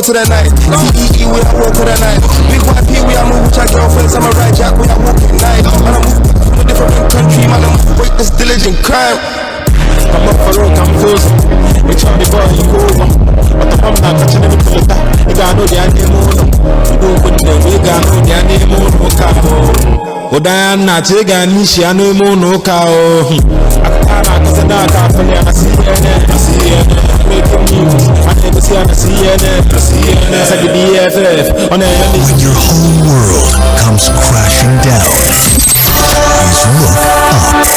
more to the night. CEE, we are walk to the night. Big YP, we are move with your girlfriends. I'm a right jack, we are walking night. Man, I move from a different country, man, I move break this diligent crime. I'm up for road, I'm close. We try the boy, you over. But I'm not touching any filter. You gotta know the animal. You don't put them, you gotta know the animal. Odana chega nishi anu mono kao. Akana kasana kafanya na CNN. Making news. I never see on CNN. It's like the BFF. When your whole world comes crashing down, please look up.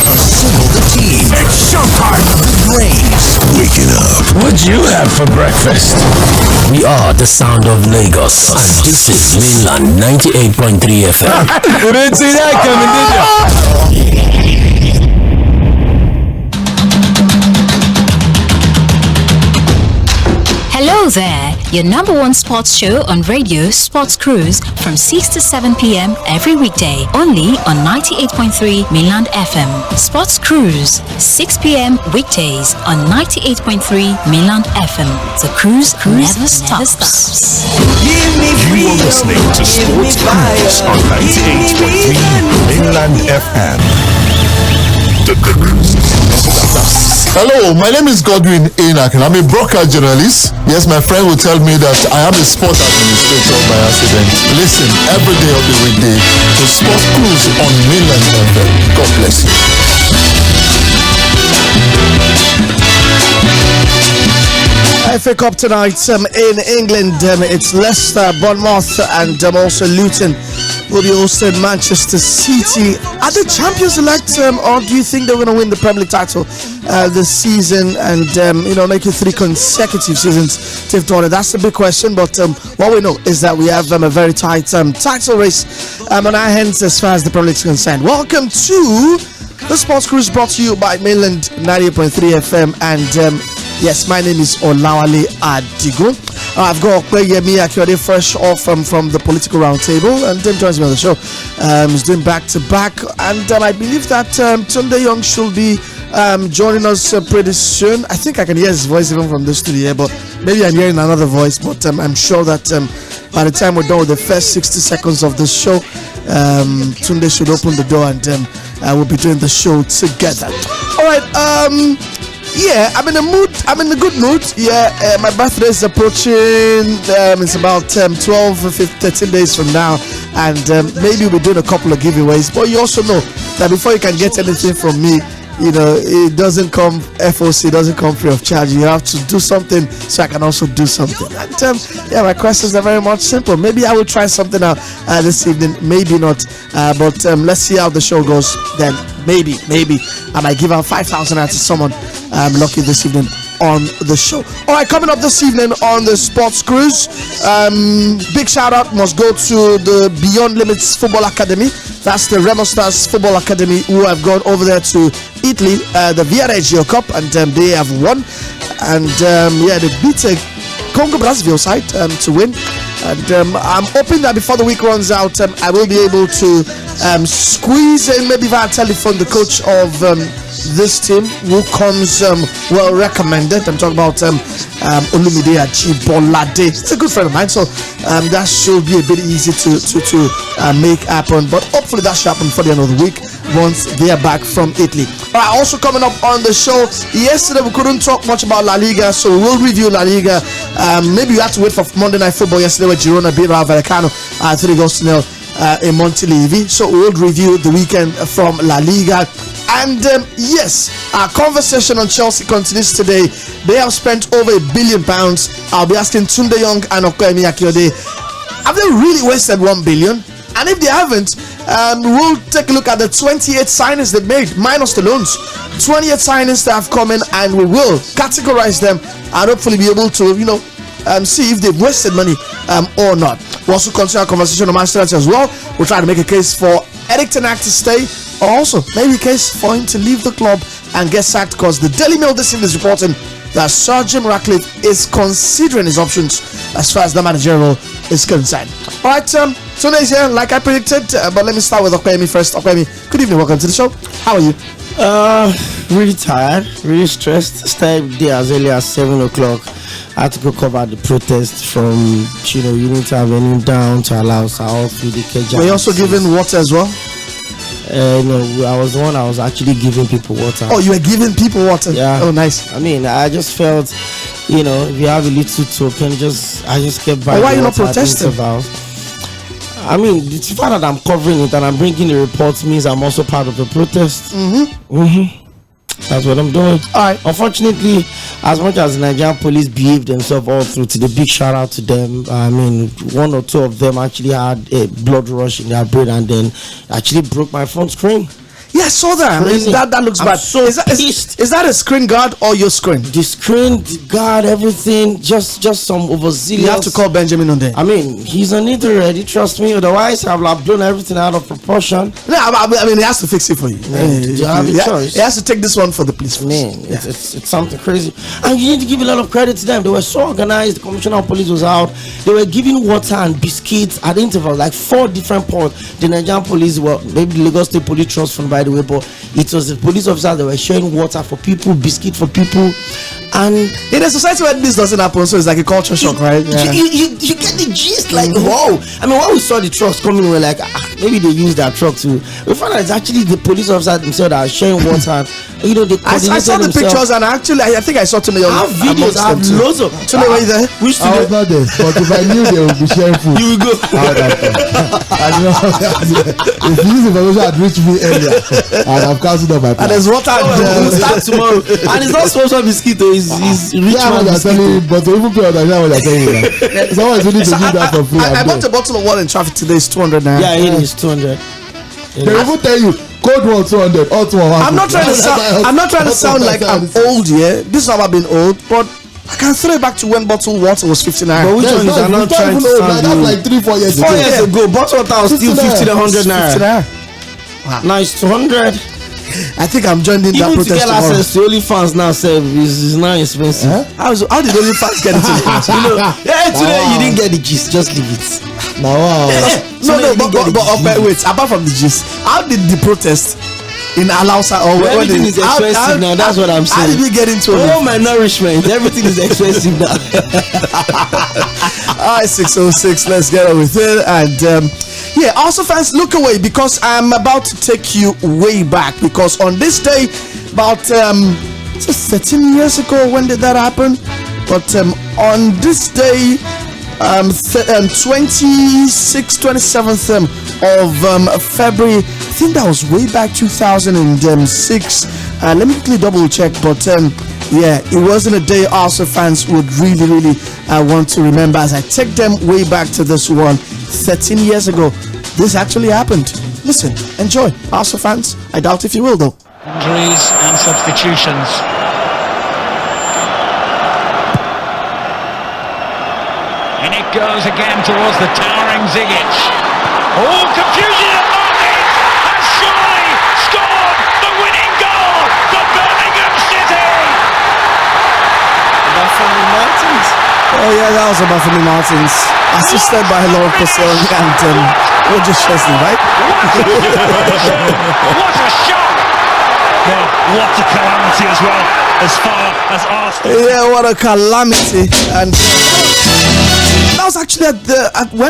Assemble the team. It's showtime. The brains waking up. What'd you have for breakfast? We are the sound of Lagos, and this is Mainland 98.3 FM. You didn't see that coming, did you? Hello there, your number one sports show on radio, Sports Cruise, from 6 to 7 p.m. every weekday, only on 98.3 Mainland FM. Sports Cruise, 6 p.m. weekdays on 98.3 Mainland FM. The cruise never stops. You are listening to Sports Cruise on 98.3 Mainland FM. The cruise never stops. Hello, my name is Godwin 𝐴𝐸𝐸. I'm a broadcast journalist. Yes, my friend will tell me that I am a sport administrator by accident. Listen every day of the weekday to Sports Cruise on Mainland FM. God bless you. FA Cup tonight in England. It's Leicester, Bournemouth, and also Luton will be hosting Manchester City. Are they champions-elect, or do you think they're going to win the Premier League title this season and make it 3 consecutive seasons? They've done it. That's the big question. But what we know is that we have a very tight title race on our hands as far as the Premier League is concerned. Welcome to the Sports Cruise, brought to you by Mainland 98.3 FM and. Yes, my name is Olawale Adigun. I've got 𝐴𝐸𝐸 𝐴𝐸𝐸 fresh off from the political roundtable, and Tim joins me on the show. He's doing back to back, and I believe that Tᴜndé should be joining us pretty soon. I think I can hear his voice even from the studio, but maybe I'm hearing another voice. But I'm sure that by the time we're done with the first 60 seconds of the show, Tᴜndé should open the door, and we'll be doing the show together. All right. Yeah, I'm in a mood. I'm in a good mood. Yeah, my birthday is approaching. It's about 12, 13 days from now, and maybe we'll be doing a couple of giveaways. But you also know that before you can get anything from me, it doesn't come FOC, it doesn't come free of charge. You have to do something so I can also do something. And my questions are very much simple. Maybe I will try something out this evening, maybe not. But let's see how the show goes. Then maybe I might give out 5,000 to someone lucky this evening on the show. All right, coming up this evening on the Sports Cruise, big shout out must go to the Beyond Limits Football Academy. That's the Remo Stars Football Academy, who have gone over there to Italy, the WGSO Cup, and they have won. And they beat a Congo Brazzaville side to win. And I'm hoping that before the week runs out, I will be able to squeeze in, maybe via telephone, the coach of this team, who comes well recommended. I'm talking about Olumide Ajibolade. It's a good friend of mine, so that should be a bit easy to make happen. But hopefully that should happen for the end of the week once they are back from Italy. All right, also coming up on the show, yesterday we couldn't talk much about La Liga, so we will review La Liga. Maybe you have to wait for Monday Night Football yesterday where Girona beat Rayo Vallecano 3-0 in Montilivi. So we will review the weekend from La Liga. And yes, our conversation on Chelsea continues today. They have spent over £1 billion. I'll be asking Tᴜndé and 𝐴𝐸𝐸, have they really wasted £1 billion? And if they haven't, we'll take a look at the 28 signings they've made, minus the loans. 28 signings that have come in, and we will categorize them and hopefully be able to, see if they've wasted money or not. We'll also continue our conversation on Manchester United as well. We'll try to make a case for Erik ten Hag to stay, or also maybe a case for him to leave the club and get sacked, because the Daily Mail this evening is reporting that Sir Jim Ratcliffe is considering his options as far as the managerial is concerned. All right, Tᴜndé is here like I predicted, but let me start with 𝐴𝐸𝐸 first. 𝐴𝐸𝐸, good evening, welcome to the show. How are you? Really tired, really stressed. Started there as early as 7 o'clock. I had to go cover the protest from Unity Avenue down to Alausa all through the Keja. Were you also giving water as well? No, I was the one. I was actually giving people water. Oh, you were giving people water? Yeah. Oh, nice. I mean, I just felt, if you have a little token, I just kept buying. Why are you not protesting? I mean, the fact that I'm covering it and I'm bringing the reports means I'm also part of the protest. That's what I'm doing. Alright. Unfortunately, as much as the Nigerian police behaved themselves all through, to the big shout out to them. I mean, one or two of them actually had a blood rush in their brain and then actually broke my phone screen. Yeah, I saw that. That looks bad. So is that a screen guard or your screen? The screen, the guard, everything. Just some overzealous. You have to call Benjamin on there. I mean, he's on it already. Trust me. Otherwise, I've blown everything out of proportion. No, I mean, he has to fix it for you. You have a choice. He has to take this one for the police. Man, it's something crazy. And you need to give a lot of credit to them. They were so organized. The commissioner of police was out. They were giving water and biscuits at intervals, like 4 different points. The Nigerian police were, maybe the Lagos State Police Trust Fund, by the way, but it was the police officers that were sharing water for people, biscuit for people. And in a society where this doesn't happen, so it's like a culture shock, right? Yeah. You get the gist, like, whoa. I mean, when we saw the trucks coming, we were like, maybe they use that truck too. We found out it's actually the police officers themselves that are sharing water. And, they I saw the pictures, and actually, I think I saw Tunde. I have videos. I have loads of. Tunde, were you there? I was not there, but if I knew they would be sharing food, you will go. If this information had reached me earlier, I'd have cancelled up my plan. And there's water. We'll start tomorrow. And it's not social biscuit, he's rich man biscuit. But to even pay attention what they're saying, someone is willing to do that for free. I bought a bottle of water in traffic today. It's 200 naira. Yeah, it is 200. They will tell you cold one 200, hot one 100. I'm not trying to sound like I'm old here. This is not about being old, but I can throw it back to when bottled water was 50 naira. But which one is I'm not trying to sound that's like 3-4 years ago. 4 years ago, bottled water was still 50 to 100 naira. Wow. Now it's 200. I think I'm joining that protest. Even to get access to OnlyFans now, is now expensive. How did OnlyFans get into it? Today you didn't get the gist. Just leave it. But wait. Apart from the gist, how did the protest in Alausa or everything is expensive now? That's what I'm saying. How did we get into it? Oh, my nourishment. Everything is expensive now. Alright, 606. Let's get on with it. And yeah, also fans, look away because I'm about to take you way back, because on this day, about 13 years ago, when did that happen? But on this day, 27th of February, I think that was way back 2006. Let me quickly double check, but yeah, it wasn't a day also fans would really want to remember, as I take them way back to this one 13 years ago. This actually happened. Listen, enjoy. Also fans, I doubt if you will though. Injuries and substitutions. And it goes again towards the towering 𝐎𝐥𝐴. Oh, confusion at Martin has surely scored the winning goal for Birmingham City. Bafemi Martins. Oh yeah, that was Bafemi Martins, assisted by Lauren Purcell and Roger Chesney, right? What a shot! Well, what a calamity as well, as far as Arsenal. Yeah, what a calamity. And that was actually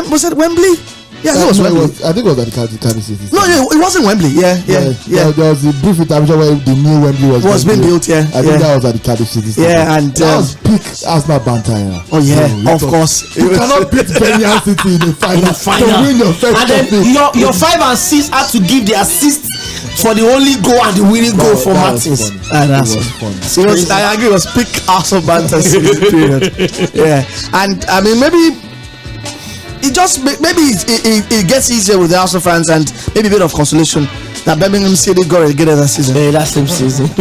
was it Wembley? Yeah, it was Wembley. I think it was at the Cardiff City. No, it wasn't Wembley. Yeah. There was a brief intervention where the new Wembley was being built. Yeah, I think that was at the Cardiff City. Yeah, and that was peak Arsenal banter. Oh yeah, of course. You cannot beat Birmingham City in the final to win your first trophy. Your 5 and 6 had to give the assist for the only goal and the winning goal for Martins. That was fun. Seriously, I agree. It was peak Arsenal banter period. Yeah, and I mean maybe. It gets easier with the Arsenal fans, and maybe a bit of consolation that Birmingham City got relegated that season. Yeah, that same season.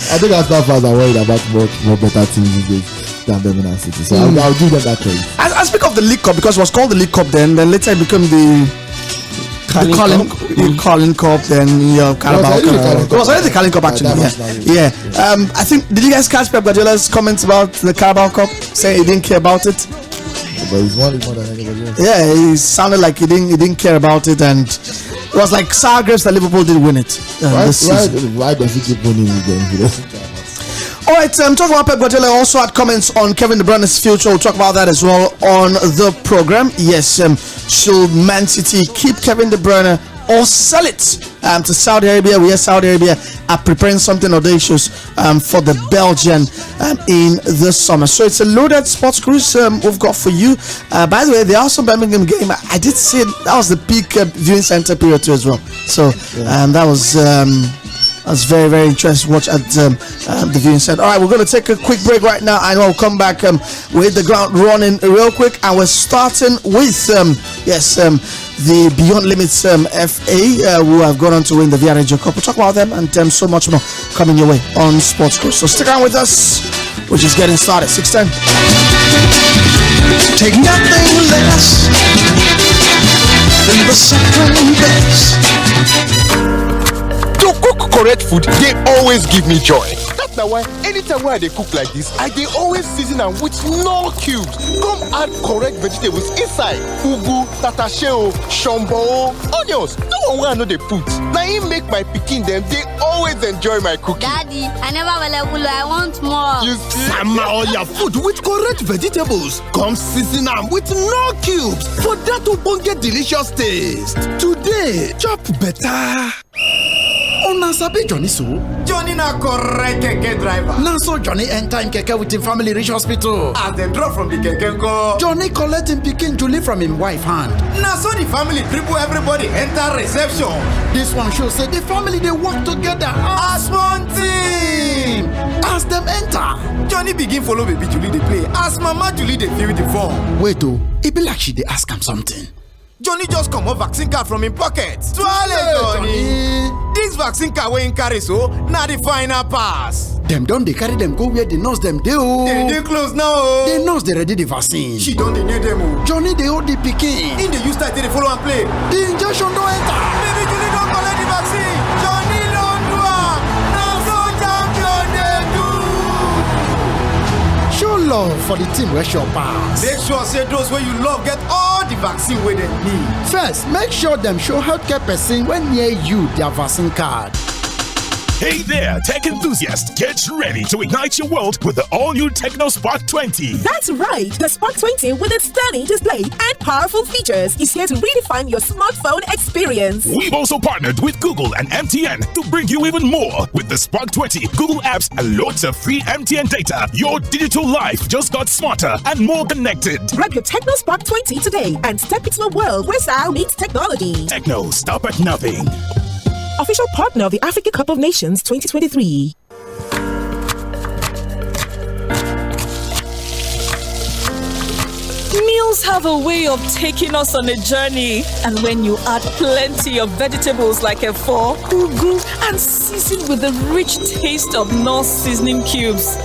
I think Arsenal fans are worried about more better teams these days than Birmingham City, so I'll give them that credit. I speak of the League Cup because it was called the League Cup then later it became the Carling Cup, then Carabao Cup. It was already the Carling Cup actually. Yeah. I think, did you guys catch Pep Guardiola's comments about the Carabao Cup, saying he didn't care about it? but it's one more than anybody else. Yeah, he sounded like he didn't care about it, and it was like sour grapes that Liverpool did win it this season. Why does he keep winning again? He doesn't care. All right, talk about Pep Guardiola. Also had comments on Kevin De Bruyne's future. We'll talk about that as well on the program. Yes, should Man City keep Kevin De Bruyne or sell it to Saudi Arabia? We hear Saudi Arabia are preparing something audacious for the Belgian in the summer. So it's a loaded sports cruise we've got for you. By the way, the Arsenal Birmingham game, I did see it, that was the peak viewing center period too as well. So that was very, very interesting to watch at the viewing center. All right, we're going to take a quick break right now, and we'll come back with the ground running real quick. And we're starting with the Beyond Limits FA, who have gone on to win the 𝐕RNG Cup. We'll talk about them and so much more coming your way on Sports Cruise. So stick around with us. We're just getting started. 6:10. Take nothing less than the supreme best. To cook correct food, they always give me joy. That's why anytime when they cook like this, I they always season them with no cubes. Come add correct vegetables inside. Ugu, tatasheo, shombo, onions. No one will know they put. Now it make my pikin them, they always enjoy my cooking. Daddy, I never will. I want more. You see? Sama all your food with correct vegetables. Come season them with no cubes. For that to get delicious taste. Today, chop better. Una sabi Johnny so? Johnny na correct keke driver. Na so Johnny enter in keke with him family reach hospital. As dem drop from the keke go, Johnny collect him pikin Julie from him wife hand. Na so the family triple everybody enter reception. This one show say the family they work together as one team. As them enter, Johnny begin follow baby Julie dey play. As mama Julie dey fill the form. Wait oh, it be like she dey ask him something. Johnny just come a vaccine card from him pocket. Twale Johnny. This vaccine card wey him carry so, na the final pass. Them don dey carry them go where the nurse them dey oh. They dey close now oh. The nurse dey ready the vaccine. She don dey near them oh. Johnny dey hold the pikin. In the use start dey follow and play. The injection don enter. Baby Julie don collect the vaccine. Johnny don do am. Na so champion dey do. Show love for the team wey sure pass. Make sure say those wey you love get all the vaccine wey dem need. First, make sure them show healthcare person when near you their vaccine card. Hey there, tech enthusiasts! Get ready to ignite your world with the all-new Tecno Spark 20. That's right, the Spark 20 with its stunning display and powerful features is here to redefine your smartphone experience. We've also partnered with Google and MTN to bring you even more. With the Spark 20, Google apps and loads of free MTN data, your digital life just got smarter and more connected. Grab your Tecno Spark 20 today and step into a world where style meets technology. Tecno, stop at nothing. Official partner of the Africa Cup of Nations 2023. Meals have a way of taking us on a journey, and when you add plenty of vegetables like efo, ugu, and season with the rich taste of North seasoning cubes,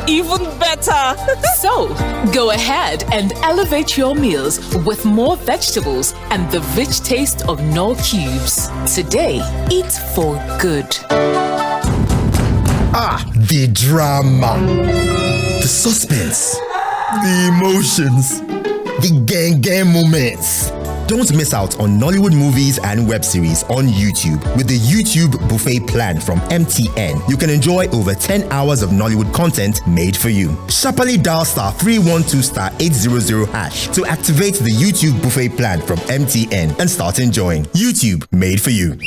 even better. So, go ahead and elevate your meals with more vegetables and the rich taste of Knorr cubes. Today, eat for good. The drama, the suspense, the emotions, the gang moments. Don't miss out on Nollywood movies and web series on YouTube with the YouTube buffet plan from MTN. You can enjoy over 10 hours of Nollywood content made for you. Sharply dial *312*800# to activate the YouTube buffet plan from MTN and start enjoying. YouTube made for you.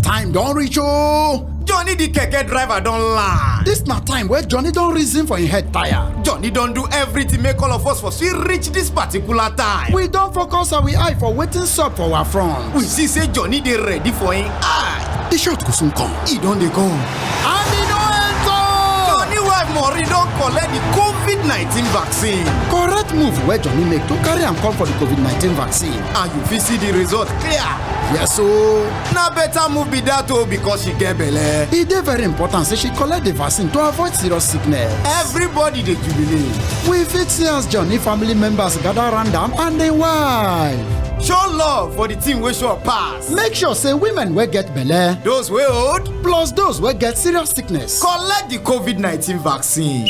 Time don't reach oh. Johnny the keke driver don't lie. This na time where Johnny don't reason for him head tire. Johnny don't do everything make all of us for we reach this particular time. We don't focus our eye for waiting up for our front. We see say Johnny they ready for him eye. The shot go soon come. He don't they come. And he don't enter. Johnny wife Mori don't collect the COVID-19 vaccine. Correct move where Johnny make to carry and come for the COVID-19 vaccine. And you will see the result clear. Yes, so now better move be that oh because she get belle. It is very important say she collect the vaccine to avoid serious sickness. Everybody they jubilate. We fit see as Johnny family members gather around them and they wife. Show love for the team we show pass. Make sure say women will get belle, those we old, plus those will get serious sickness. Collect the COVID-19 vaccine.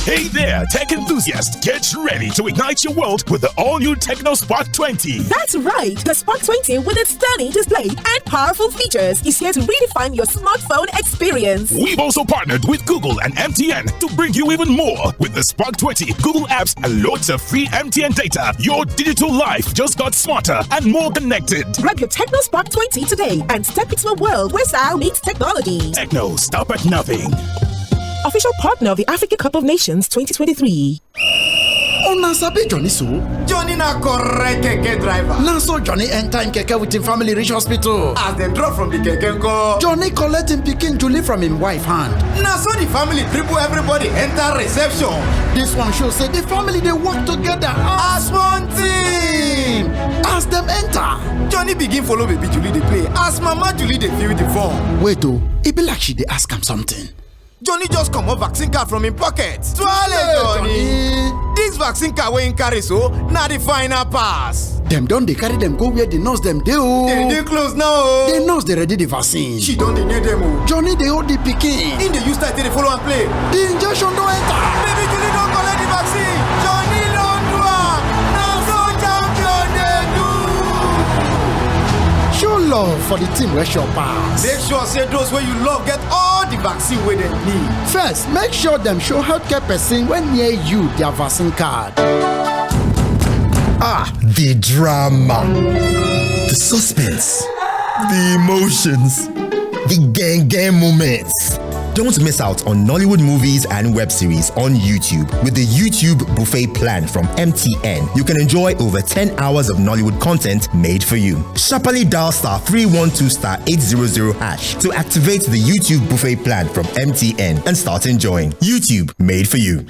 Hey there, tech enthusiasts! Get ready to ignite your world with the all-new Tecno Spark 20. That's right, the Spark 20 with its stunning display and powerful features is here to redefine your smartphone experience. We've also partnered with Google and MTN to bring you even more. With the Spark 20, Google apps and loads of free MTN data, your digital life just got smarter and more connected. Grab your Tecno Spark 20 today and step into a world where style meets technology. Tecno, stop at nothing. Official partner of the Africa Cup of Nations 2023. Una sabi Johnny so? Johnny na correct keke driver. Na so Johnny enter him keke with him family reach hospital. As dem drop from the keke go, Johnny collect him pikin Julie from him wife hand. Na so the family dribble everybody enter reception. This one show say the family they work together as one team. As them enter, Johnny begin follow baby Julie dey play. As mama Julie dey fill the form. Wait oh, it be like she dey ask him something. Johnny just comot vaccine card from him pocket. Swallow Johnny. This vaccine card wey him carry so na the final pass. Dem don dey carry dem go where the nurse dem dey oh. Dem dey close now oh. The nurse dey ready the vaccine. She don dey near dem oh. Johnny dey hold the pikin. Him dey use style take dey follow am play. The injection don enter. Baby Julie don collect the vaccine. Johnny don do am. Na so champion dey do. Show love for the team wey sure pass. Make sure say those wey you love get all the vaccine wey dem need. First, make sure dem show healthcare person wey near you their vaccine card. The drama, the suspense, the emotions, the gang moments. Don't miss out on Nollywood movies and web series on YouTube with the YouTube Buffet plan from MTN. You can enjoy over 10 hours of Nollywood content made for you. Sharply dial *312*800# to activate the YouTube Buffet plan from MTN and start enjoying. YouTube made for you.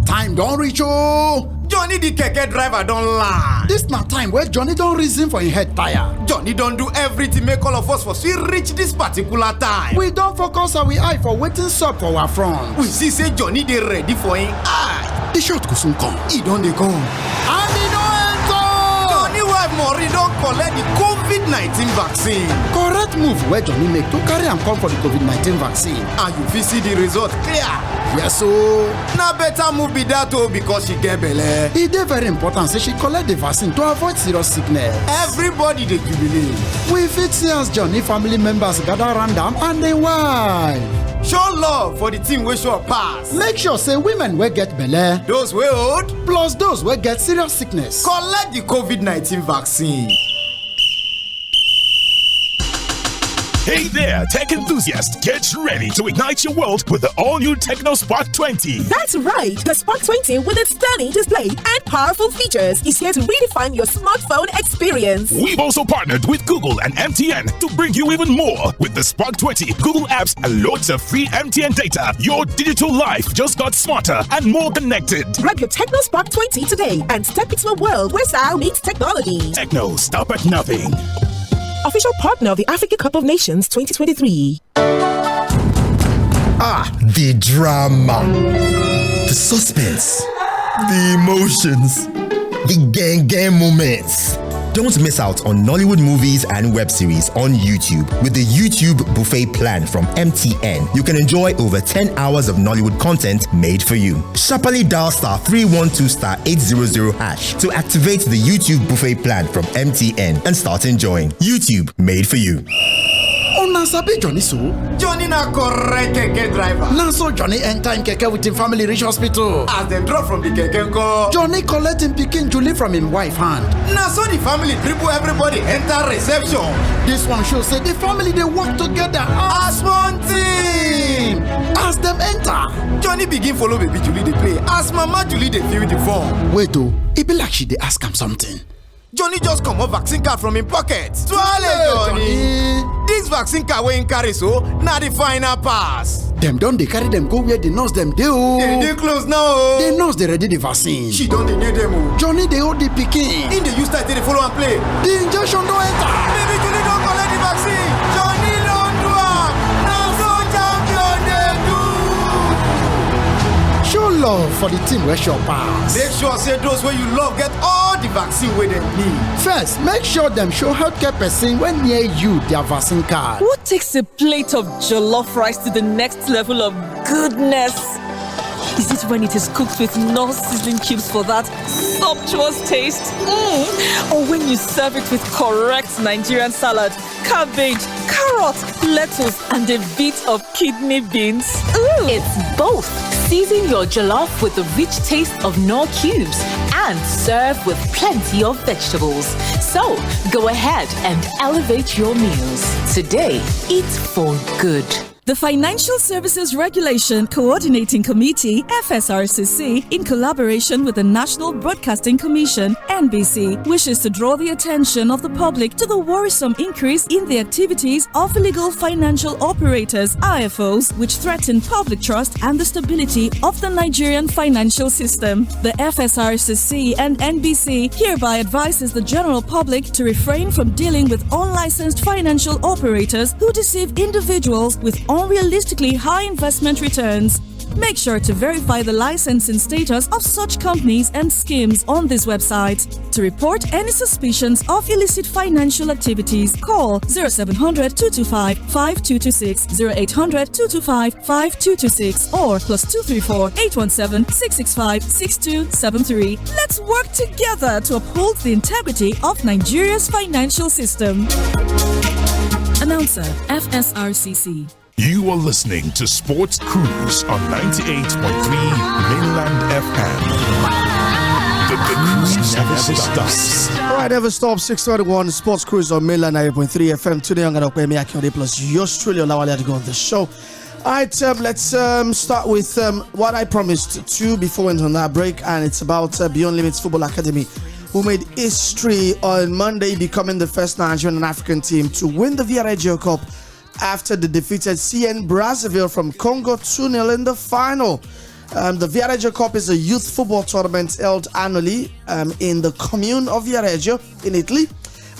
Time don reach oh. Johnny the keke driver don land. This na time where Johnny don reason for him head tire. Johnny don do everything make all of us for see reach this particular time. We don focus our eye for wetin sup for our front. We see say Johnny dey ready for him eye. The shot go soon come. He don dey come. And he don enter. Johnny wife Maureen don collect the COVID-19 vaccine. Correct move where Johnny make to carry am come for the COVID-19 vaccine. And you fit see the result clear. Yes o. Na better move be that o because she get belle. E dey very important say she collect the vaccine to avoid serious sickness. Everybody dey jubilate. We fit see as Johnny family members gather around am and dey wife. Show love for the team wey sure pass. Make sure say women wey get belle, those wey old, plus those wey get serious sickness, collect the COVID-19 vaccine. Hey there, tech enthusiasts! Get ready to ignite your world with the all-new Tecno Spark 20. That's right, the Spark 20 with its stunning display and powerful features is here to redefine your smartphone experience. We've also partnered with Google and MTN to bring you even more. With the Spark 20, Google apps and loads of free MTN data, your digital life just got smarter and more connected. Grab your Tecno Spark 20 today and step into a world where style meets technology. Tecno, stop at nothing. Official partner of the Africa Cup of Nations 2023. The drama, the suspense, the emotions, the gang moments. Don't miss out on Nollywood movies and web series on YouTube with the YouTube Buffet plan from MTN. You can enjoy over 10 hours of Nollywood content made for you. Sharply dial *312*800# to activate the YouTube Buffet plan from MTN and start enjoying. YouTube made for you. Una sabi Johnny so? Johnny na correct keke driver. Na so Johnny enter him keke with him family reach hospital. As dem drop from the keke go, Johnny collect him pikin Julie from him wife hand. Na so the family dribble everybody enter reception. This one show say the family dey work together as one team. As dem enter, Johnny begin follow baby Julie dey play. As mama Julie dey fill the form. Wait oh, it be like she dey ask him something. Johnny just comot vaccine card from him pocket. Swallow Johnny. This vaccine card wey him carry so na the final pass. Dem don dey carry dem go where the nurse dem dey oh. Dem dey close now oh. The nurse dey ready the vaccine. She don dey near dem oh. Johnny dey hold the pikin. Him dey use style take dey follow am play. The injection don enter. Baby Julie don collect the vaccine. Johnny don do am. Na so champion dey do. Show love for the team wey sure pass. Make sure say those wey you love get all the vaccine wey dem need. First, make sure dem show healthcare person wey near you their vaccine card. What takes a plate of jollof rice to the next level of goodness? Is it when it is cooked with no seasoning cubes for that sumptuous taste? Or when you serve it with correct Nigerian salad, cabbage, carrot, lettuce, and a bit of kidney beans? It's both. Season your jollof with the rich taste of Knorr cubes and serve with plenty of vegetables. So, go ahead and elevate your meals. Today, eat for good. The Financial Services Regulation Coordinating Committee, FSRCC, in collaboration with the National Broadcasting Commission, NBC, wishes to draw the attention of the public to the worrisome increase in the activities of illegal financial operators, IFOs, which threaten public trust and the stability of the Nigerian financial system. The FSRCC and NBC hereby advises the general public to refrain from dealing with unlicensed financial operators who deceive individuals with unrealistically high investment returns. Make sure to verify the licensing status of such companies and schemes on this website. To report any suspicions of illicit financial activities, call 0700 225 5226, 0800 225 5226, or +234 817 665 6273. Let's work together to uphold the integrity of Nigeria's financial system. Announcer, FSRCC. You are listening to Sports Cruise on 98.3 Mainland FM. The cruise never stops. Alright, never stop. 6:31 Sports Cruise on Mainland 98.3 FM. Today I'm going to play 𝐴𝐵 plus yours truly Olawale to go on the show. Alright, let's start with what I promised to before we went on that break, and it's about Beyond Limits Football Academy, who made history on Monday, becoming the first Nigerian and African team to win the 𝐉𝐨 Cup after they defeated CN Brazzaville from Congo 2-0 in the final. The 𝐉𝐨 Cup is a youth football tournament held annually in the commune of 𝐉𝐨 in Italy,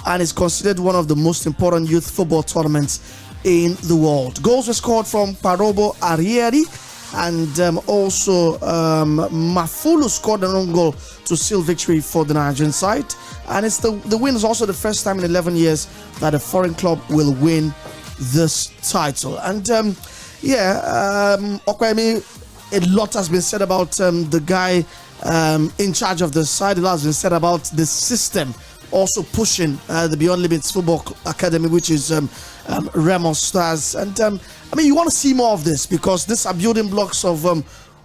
and is considered one of the most important youth football tournaments in the world. Goals were scored from Parobo Arieri, and also Mafulu scored an own goal to seal victory for the Nigerian side. And it's the win is also the first time in 11 years that a foreign club will win this title. And 𝐴𝐵, a lot has been said about the guy in charge of the side. A lot has been said about the system also pushing the Beyond Limits Football Academy, which is Remo Stars. And you want to see more of this, because these are building blocks of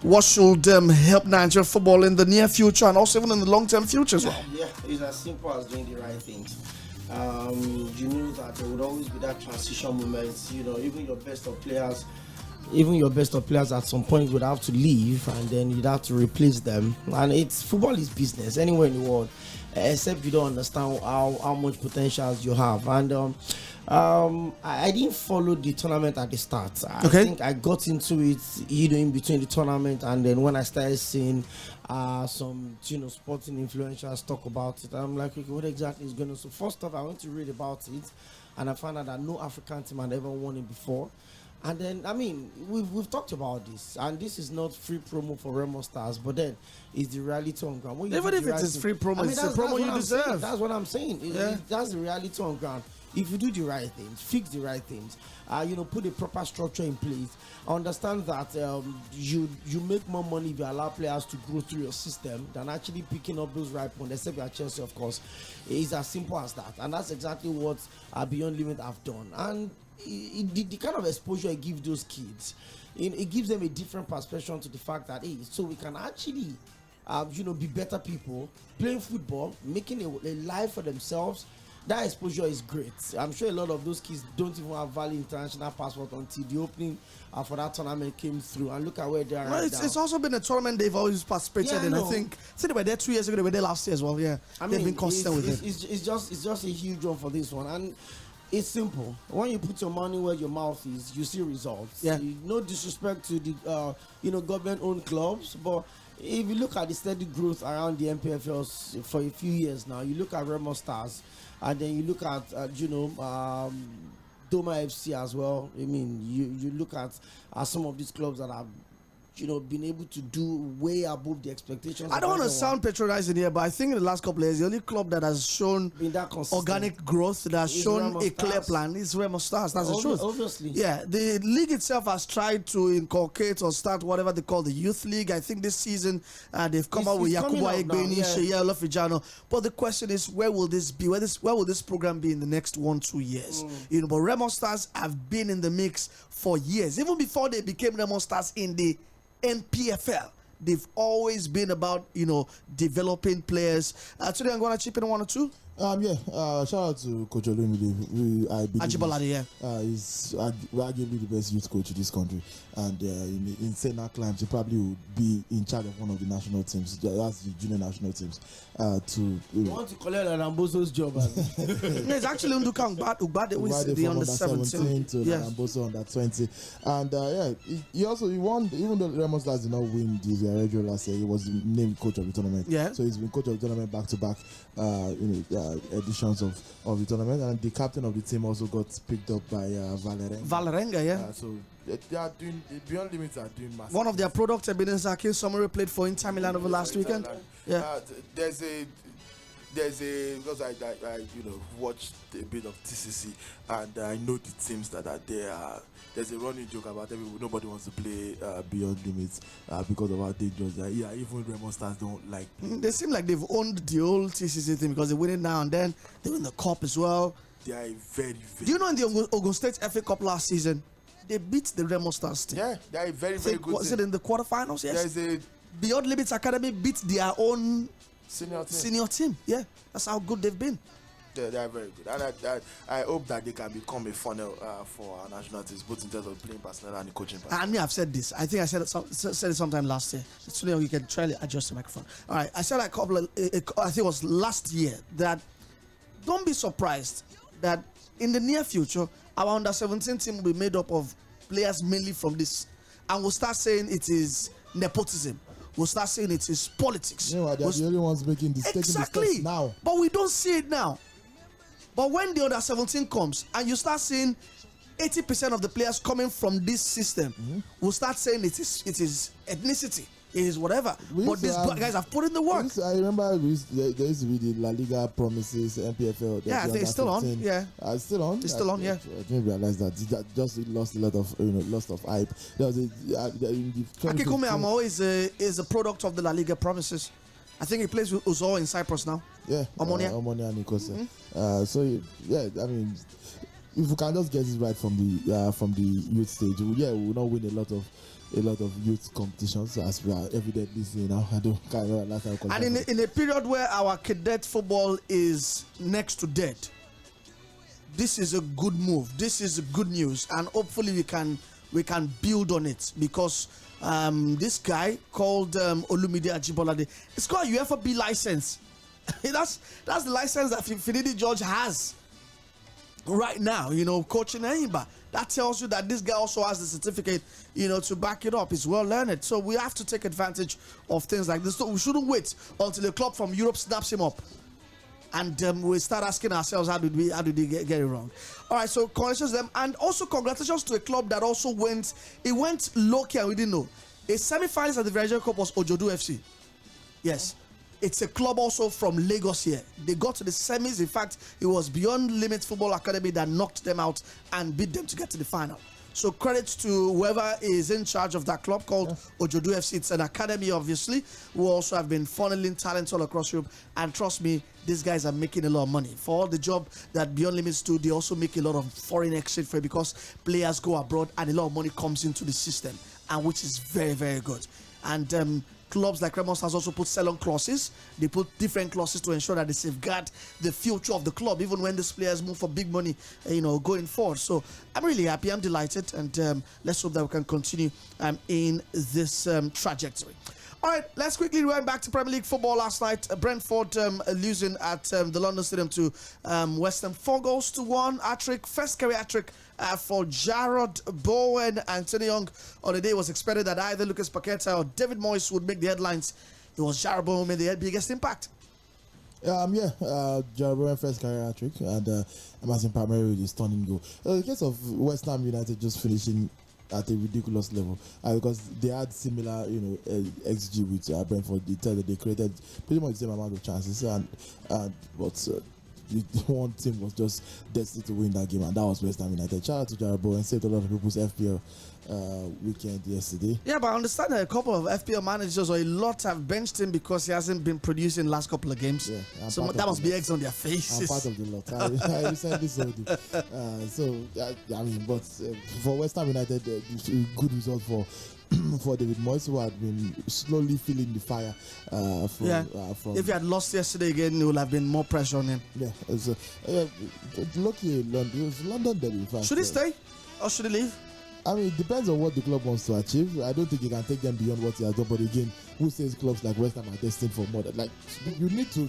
what should help Nigeria football in the near future and also even in the long-term future as well. Yeah, it's as simple as doing the right things. You knew that there would always be that transition moment. Even your best of players at some point would have to leave, and then you'd have to replace them. And football is business anywhere in the world, except you don't understand how much potential you have. And I didn't follow the tournament at the start. I think I got into it in between the tournament, and then when I started seeing some sporting influencers talk about it, I'm like, okay, what exactly is going on? So first off, I went to read about it, and I found out that no African team had ever won it before. And then, we've talked about this, and this is not free promo for Remo Stars, but then it's the reality on ground. Even if it is free promo, it's the promo you deserve. That's what I'm saying. That's the reality on ground. If you do the right things, fix the right things, put a proper structure in place, understand that you make more money if you allow players to grow through your system than actually picking up those right points, except at Chelsea, of course. It's as simple as that. And that's exactly what Beyond Limit have done. And the kind of exposure it gives those kids, it gives them a different perspective to the fact that, so we can actually be better people, playing football, making a life for themselves. That exposure is great. I'm sure a lot of those kids don't even have valid international passport until the opening for that tournament came through. And look at where they are right now. It's also been a tournament they've always participated in. I think they were there 2 years ago, they were there last year as well. Yeah, they've been consistent with it. It's just a huge one for this one. And it's simple. When you put your money where your mouth is, you see results. Yeah. No disrespect to the government-owned clubs, but if you look at the steady growth around the MPFLs for a few years now, you look at Remo Stars, and then you look at Doma FC as well. You look at some of these clubs that are been able to do way above the expectations. I don't want to sound patronizing here, but I think in the last couple of years, the only club that has shown organic growth, that has shown a clear plan, is Remo Stars. That's the truth. Obviously. Yeah, the league itself has tried to inculcate or start whatever they call the youth league. I think this season they've come out with 𝐿𝐵𝐼, 𝐿𝐵𝐼. But the question is, where will this be? Where will this program be in the next 1-2 years? But Remo Stars have been in the mix for years, even before they became Remo Stars in the NPFL. They've always been about developing players. Today I'm going to chip in 1 or 2. Shout out to Coach Olumide. I believe he's arguably the best youth coach in this country, and in saying that climbs, he probably would be in charge of one of the national teams. That's the junior national teams. You want to collect Ramboso's job? It's actually Nduka Ugbade with the under 17 to Ramboso under 20, and he won. Even though Remo Stars did not win the regular last year, he was named coach of the tournament. So he's been coach of the tournament back to back. Editions of the tournament, and the captain of the team also got picked up by Valerenga. So they are doing Beyond Limits are doing massive. One of their products, 𝐵𝐵 𝐺 played for Inter Milan over last weekend. There's a because I watched a bit of TCC, and I know the teams that are there. There's a running joke about nobody wants to play Beyond Limits because of how dangerous they are. Yeah, even Remo Stars don't like. They seem like they've owned the old TCC thing because they win it now and then. They win the cup as well. They are very, very. Do you know in the Ogun State FA Cup last season, they beat the Remo Stars team? Yeah, they are a very, very good. Was it in the quarterfinals? Yes. There's a Beyond Limits Academy beat their own senior team. Yeah, that's how good they've been. They are very good, and I hope that they can become a funnel for our national teams, both in terms of playing personnel and the coaching personnel. And me, I've said this. I think I said it sometime last year. So you can try to adjust the microphone. All right, I said I think it was last year that don't be surprised that in the near future our under 17 team will be made up of players mainly from this, and we'll start saying it is nepotism. We'll start saying it is politics. They're the only ones making this taking the steps now. But we don't see it now. But when the under 17 comes and you start seeing 80% of the players coming from this system, we'll start saying it is ethnicity, it is whatever. But these guys have put in the work. I remember there used to be the La Liga promises, NPFL. Yeah, I think it's still on. Yeah, it's still on. It's still on. Yeah, I didn't realize that. Just lost a lot of hype. There was 𝐴𝐵𝐼 is a product of the La Liga promises. I think he plays with 𝐴𝐵𝐼 in Cyprus now. Yeah, Omonia and Nicosia. So yeah, I mean, if we can just get it right from the youth stage, we will not win a lot of youth competitions, as we are evidently seeing now. I can't remember last time. And in a period where our cadet football is next to dead, this is a good move. This is good news, and hopefully we can build on it, because this guy called Olumide Ajibolade, it's got a UEFA license. that's the license that Finidi George has right now, coaching Enyimba. That tells you that this guy also has the certificate, to back it up. He's well learned. So we have to take advantage of things like this. So we shouldn't wait until a club from Europe snaps him up and we start asking ourselves, how did we get it wrong? All right, so congratulations to them, and also congratulations to a club that also went low key and we didn't know. A semi-finalist at the Nigerian Cup was Ojodu FC. Yes, it's a club also from Lagos here. They got to the semis. In fact, it was Beyond Limits Football Academy that knocked them out and beat them to get to the final. So credit to whoever is in charge of that club called Ojodu FC. It's an academy, obviously, who also have been funneling talent all across Europe. And trust me, these guys are making a lot of money. For all the job that Beyond Limits do, they also make a lot of foreign exchange for it, because players go abroad and a lot of money comes into the system, and which is very, very good. And clubs like Remo Stars also put sell-on clauses. They put different clauses to ensure that they safeguard the future of the club, even when these players move for big money, going forward. So I'm really happy. I'm delighted, and let's hope that we can continue in this trajectory. All right, let's quickly rewind back to Premier League football last night. Brentford losing at the London Stadium to West Ham, 4-1. Hat-trick, first career hat-trick for Jarrod Bowen. And Tony Young on the day was expected that either Lucas Paqueta or David Moyes would make the headlines. It was Jarrod Bowen who made the biggest impact. Jarrod Bowen first career hat-trick, and Emerson Palmieri with a stunning goal. The case of West Ham United just finishing at a ridiculous level, because they had similar, XG with Brentford. They tell that they created pretty much the same amount of chances, but the one team was just destined to win that game, and that was West Ham United. Shout out to Jarrod Bowen, saved a lot of people's FPL weekend yesterday. Yeah, but I understand that a couple of FPL managers or a lot have benched him because he hasn't been producing last couple of games. Yeah, so that must be eggs on their faces. I'm part of the lot. I recently sold it. But for West Ham United, good result for David Moyes, who had been slowly feeling the fire. If he had lost yesterday again, it would have been more pressure on him. Yeah, lucky London. It was London derby. Should he stay or should he leave? I mean, it depends on what the club wants to achieve. I don't think you can take them beyond what he has done. But again, who says clubs like West Ham are destined for more? Like, you need to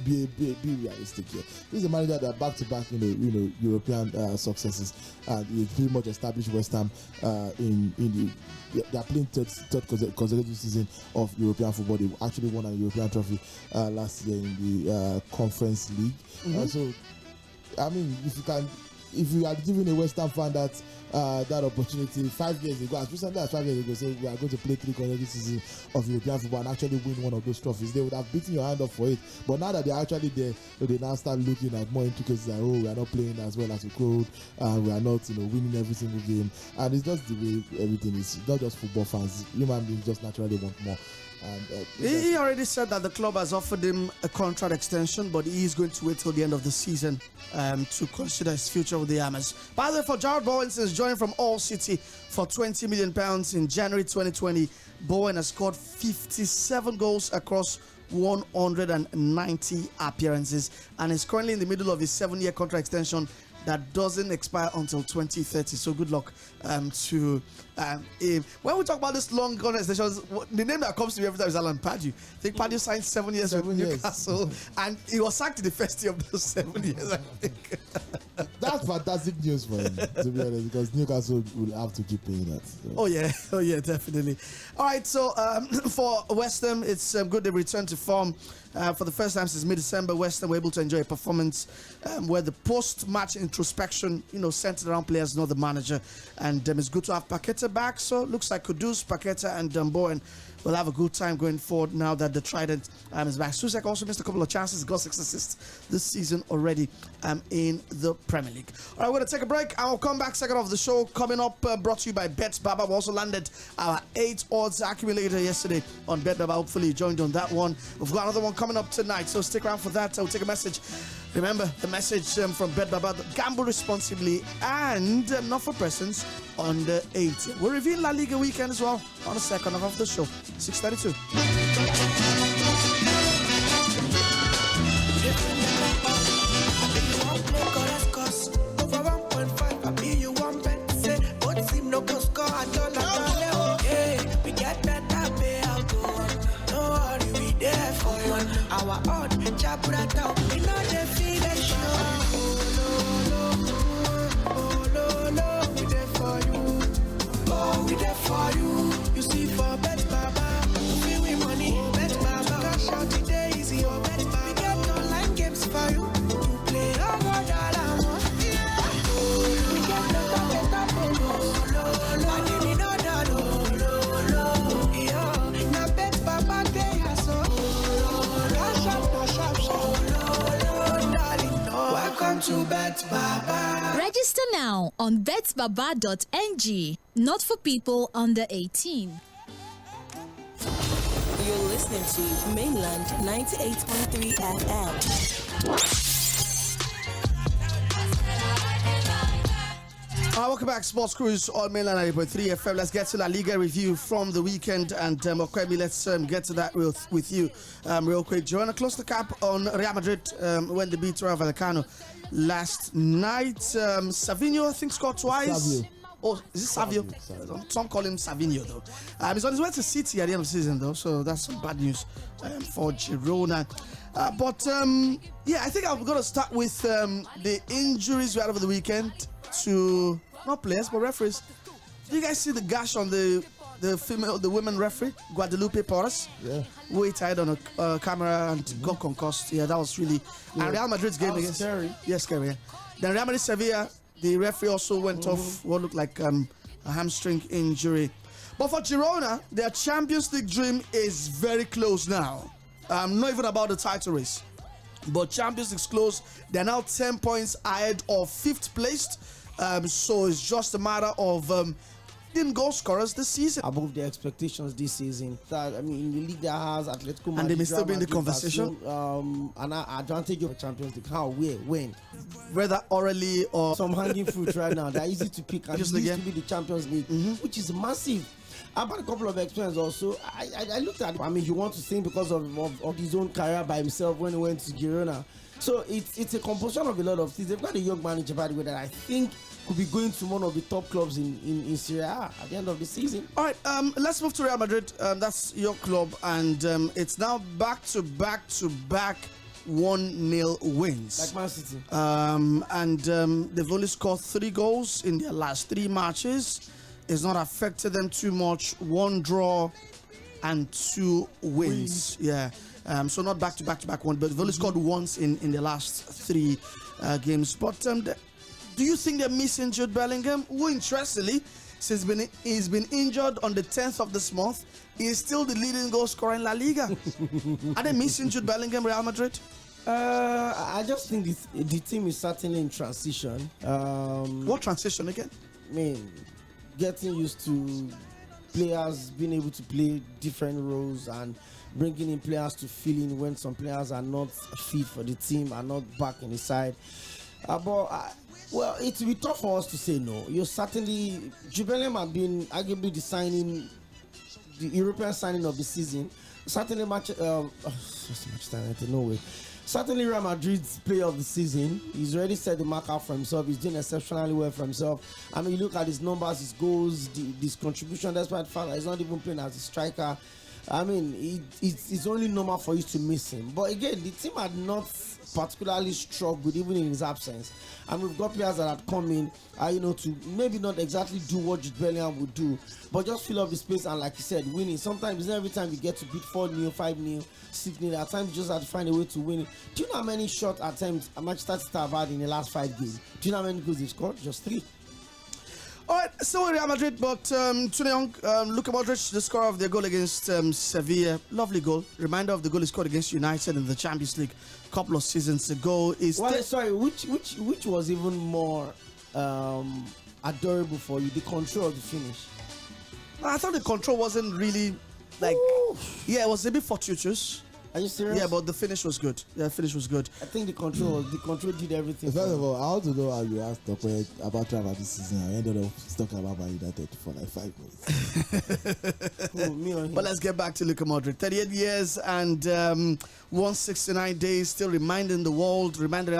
be realistic here. This is a manager that back-to-back, European successes, and he pretty much established West Ham they are playing third consecutive season of European football. They actually won a European trophy last year in the Conference League. So, I mean, if you had given a West Ham fan that opportunity 5 years ago, as recently as 5 years ago, say we are going to play 3 consecutive seasons of European football and actually win one of those trophies, they would have beaten your hand up for it. But now that they're actually there, they now start looking at more intricacies like, we are not playing as well as we could, and we are not winning every single game. And it's just the way everything is. It's not just football fans. Human beings just naturally want more. And he already said that the club has offered him a contract extension, but he is going to wait till the end of the season to consider his future with the Hammers. By the way, for Jarrod Bowen, since joining from All City for £20 million in January 2020, Bowen has scored 57 goals across 190 appearances and is currently in the middle of his 7-year contract extension that doesn't expire until 2030. So good luck to him. When we talk about this long contract extensions, the name that comes to me every time is Alan Pardew. I think Pardew signed 7 years with Newcastle, and he was sacked in the first year of those 7 years, I think. That's fantastic news for him, to be honest, because Newcastle will have to keep paying that. So. Oh yeah, definitely. All right, so for West Ham, it's good they returned to form. For the first time since mid-December, West Ham were able to enjoy a performance where the post-match introspection, centered around players, not the manager. And it's good to have Paqueta back. So looks like Kudus, Paqueta, and Bowen will have a good time going forward now that the Trident is back. Souček also missed a couple of chances, got 6 assists this season already in the Premier League. All right, we're going to take a break. I'll come back second of the show. Coming up, brought to you by BetBaba. We also landed our 8 odds accumulator yesterday on BetBaba. Hopefully you joined on that one. We've got another one coming up tonight, so stick around for that. I'll take a message. Remember the message from BetBaba: gamble responsibly and not for persons under 18. We'll reveal La Liga weekend as well on the second half of the show, 6:32. Our odd Jaburata, we know the feeling show. No, we there for you. Oh, we there for you. You see for BetBaba, we win money. BetBaba, cash out today easy. Oh, BetBaba, we get online games for you to play. Oh, dollar one. We get the top bonus. I didn't know that. Yeah, now BetBaba they are so. Welcome to BetBaba. Register now on betbaba.ng. Not for people under 18. You're listening to Mainland 98.3 FM. Welcome back, Sports Cruise on Mainland 98.3 FM. Let's get to La Liga review from the weekend, and let's get to that with you real quick. Girona closed the cap on Real Madrid when they beat Rayo Vallecano last night. Savinho, I think, scored twice. Savio. Oh, is it Savio? Some call him Savinho though. He's on his way to City at the end of the season though, so that's some bad news for Girona. I think I'm going to start with the injuries we had over the weekend to not players but referees. Did you guys see the gash on the women referee, Guadalupe Porras? Yeah. Who he tied on a camera and got concussed. Yeah, that was really. Yeah. And Real Madrid's game against. Scary. Yeah, scary. Yeah. Then Real Madrid Sevilla, the referee also went off what looked like a hamstring injury. But for Girona, their Champions League dream is very close now. Not even about the title race, but Champions League's close. They're now 10 points ahead of 5th placed. So it's just a matter of goal scorers this season. Above the expectations this season. That, I mean, in the league that has Atletico Madrid, and they may still be in the conversation. An advantage of the Champions League. How? Where? When? Whether orally or some hanging fruit right now. They're easy to pick. And it used to be the Champions League, which is massive. I've had a couple of experiences also. I looked at. I mean, you want to think because of his own career by himself when he went to Girona. So it's a composition of a lot of things. They've got a young manager, by the way, that I think could be going to one of the top clubs in Serie A at the end of the season. All right, let's move to Real Madrid. That's your club, and it's now back-to-back 1-0 wins. Like Man City. And they've only scored 3 goals in their last 3 matches. It's not affected them too much. 1 draw and 2 wins. Yeah. So not back-to-back 1, but they've only scored once in the last 3 games. But do you think they're missing Jude Bellingham? Who, interestingly, since he's been injured on the 10th of this month, he is still the leading goal scorer in La Liga. Are they missing Jude Bellingham, Real Madrid? I just think the team is certainly in transition. What transition again? I mean, getting used to players being able to play different roles and bringing in players to fill in when some players are not fit for the team, are not back in the side. Well, it will be tough for us to say no. You're certainly, Jude Bellingham have been arguably the European signing of the season. Certainly Certainly Real Madrid's player of the season. He's already set the mark out for himself. He's doing exceptionally well for himself. I mean, you look at his numbers, his goals, his contribution. That's why the fact that he's not even playing as a striker. I mean, it's only normal for you to miss him. But again, the team had not particularly struggled even in his absence. And we've got players that have come in, to maybe not exactly do what Jude Bellingham would do, but just fill up the space and, like you said, winning. Sometimes not every time you get to beat 4-0, 5-0, 6-0. At times you just have to find a way to win it. Do you know how many shot attempts Manchester City have had in the last 5 games? Do you know how many goals they've scored? Just 3. All right, still Real Madrid, but too young. Luka Modric, the scorer of their goal against Sevilla, lovely goal. Reminder of the goal he scored against United in the Champions League a couple of seasons ago. Which was even more adorable for you? The control of the finish. I thought the control wasn't really it was a bit fortuitous. Are you serious? Yeah, but the finish was good. I think the control did everything. First of all, I want to know how you asked Tokwe about travel this season. I ended up talking about Man United for like 5 minutes. But let's get back to Luka Modric. 38 years and 169 days, still reminding Real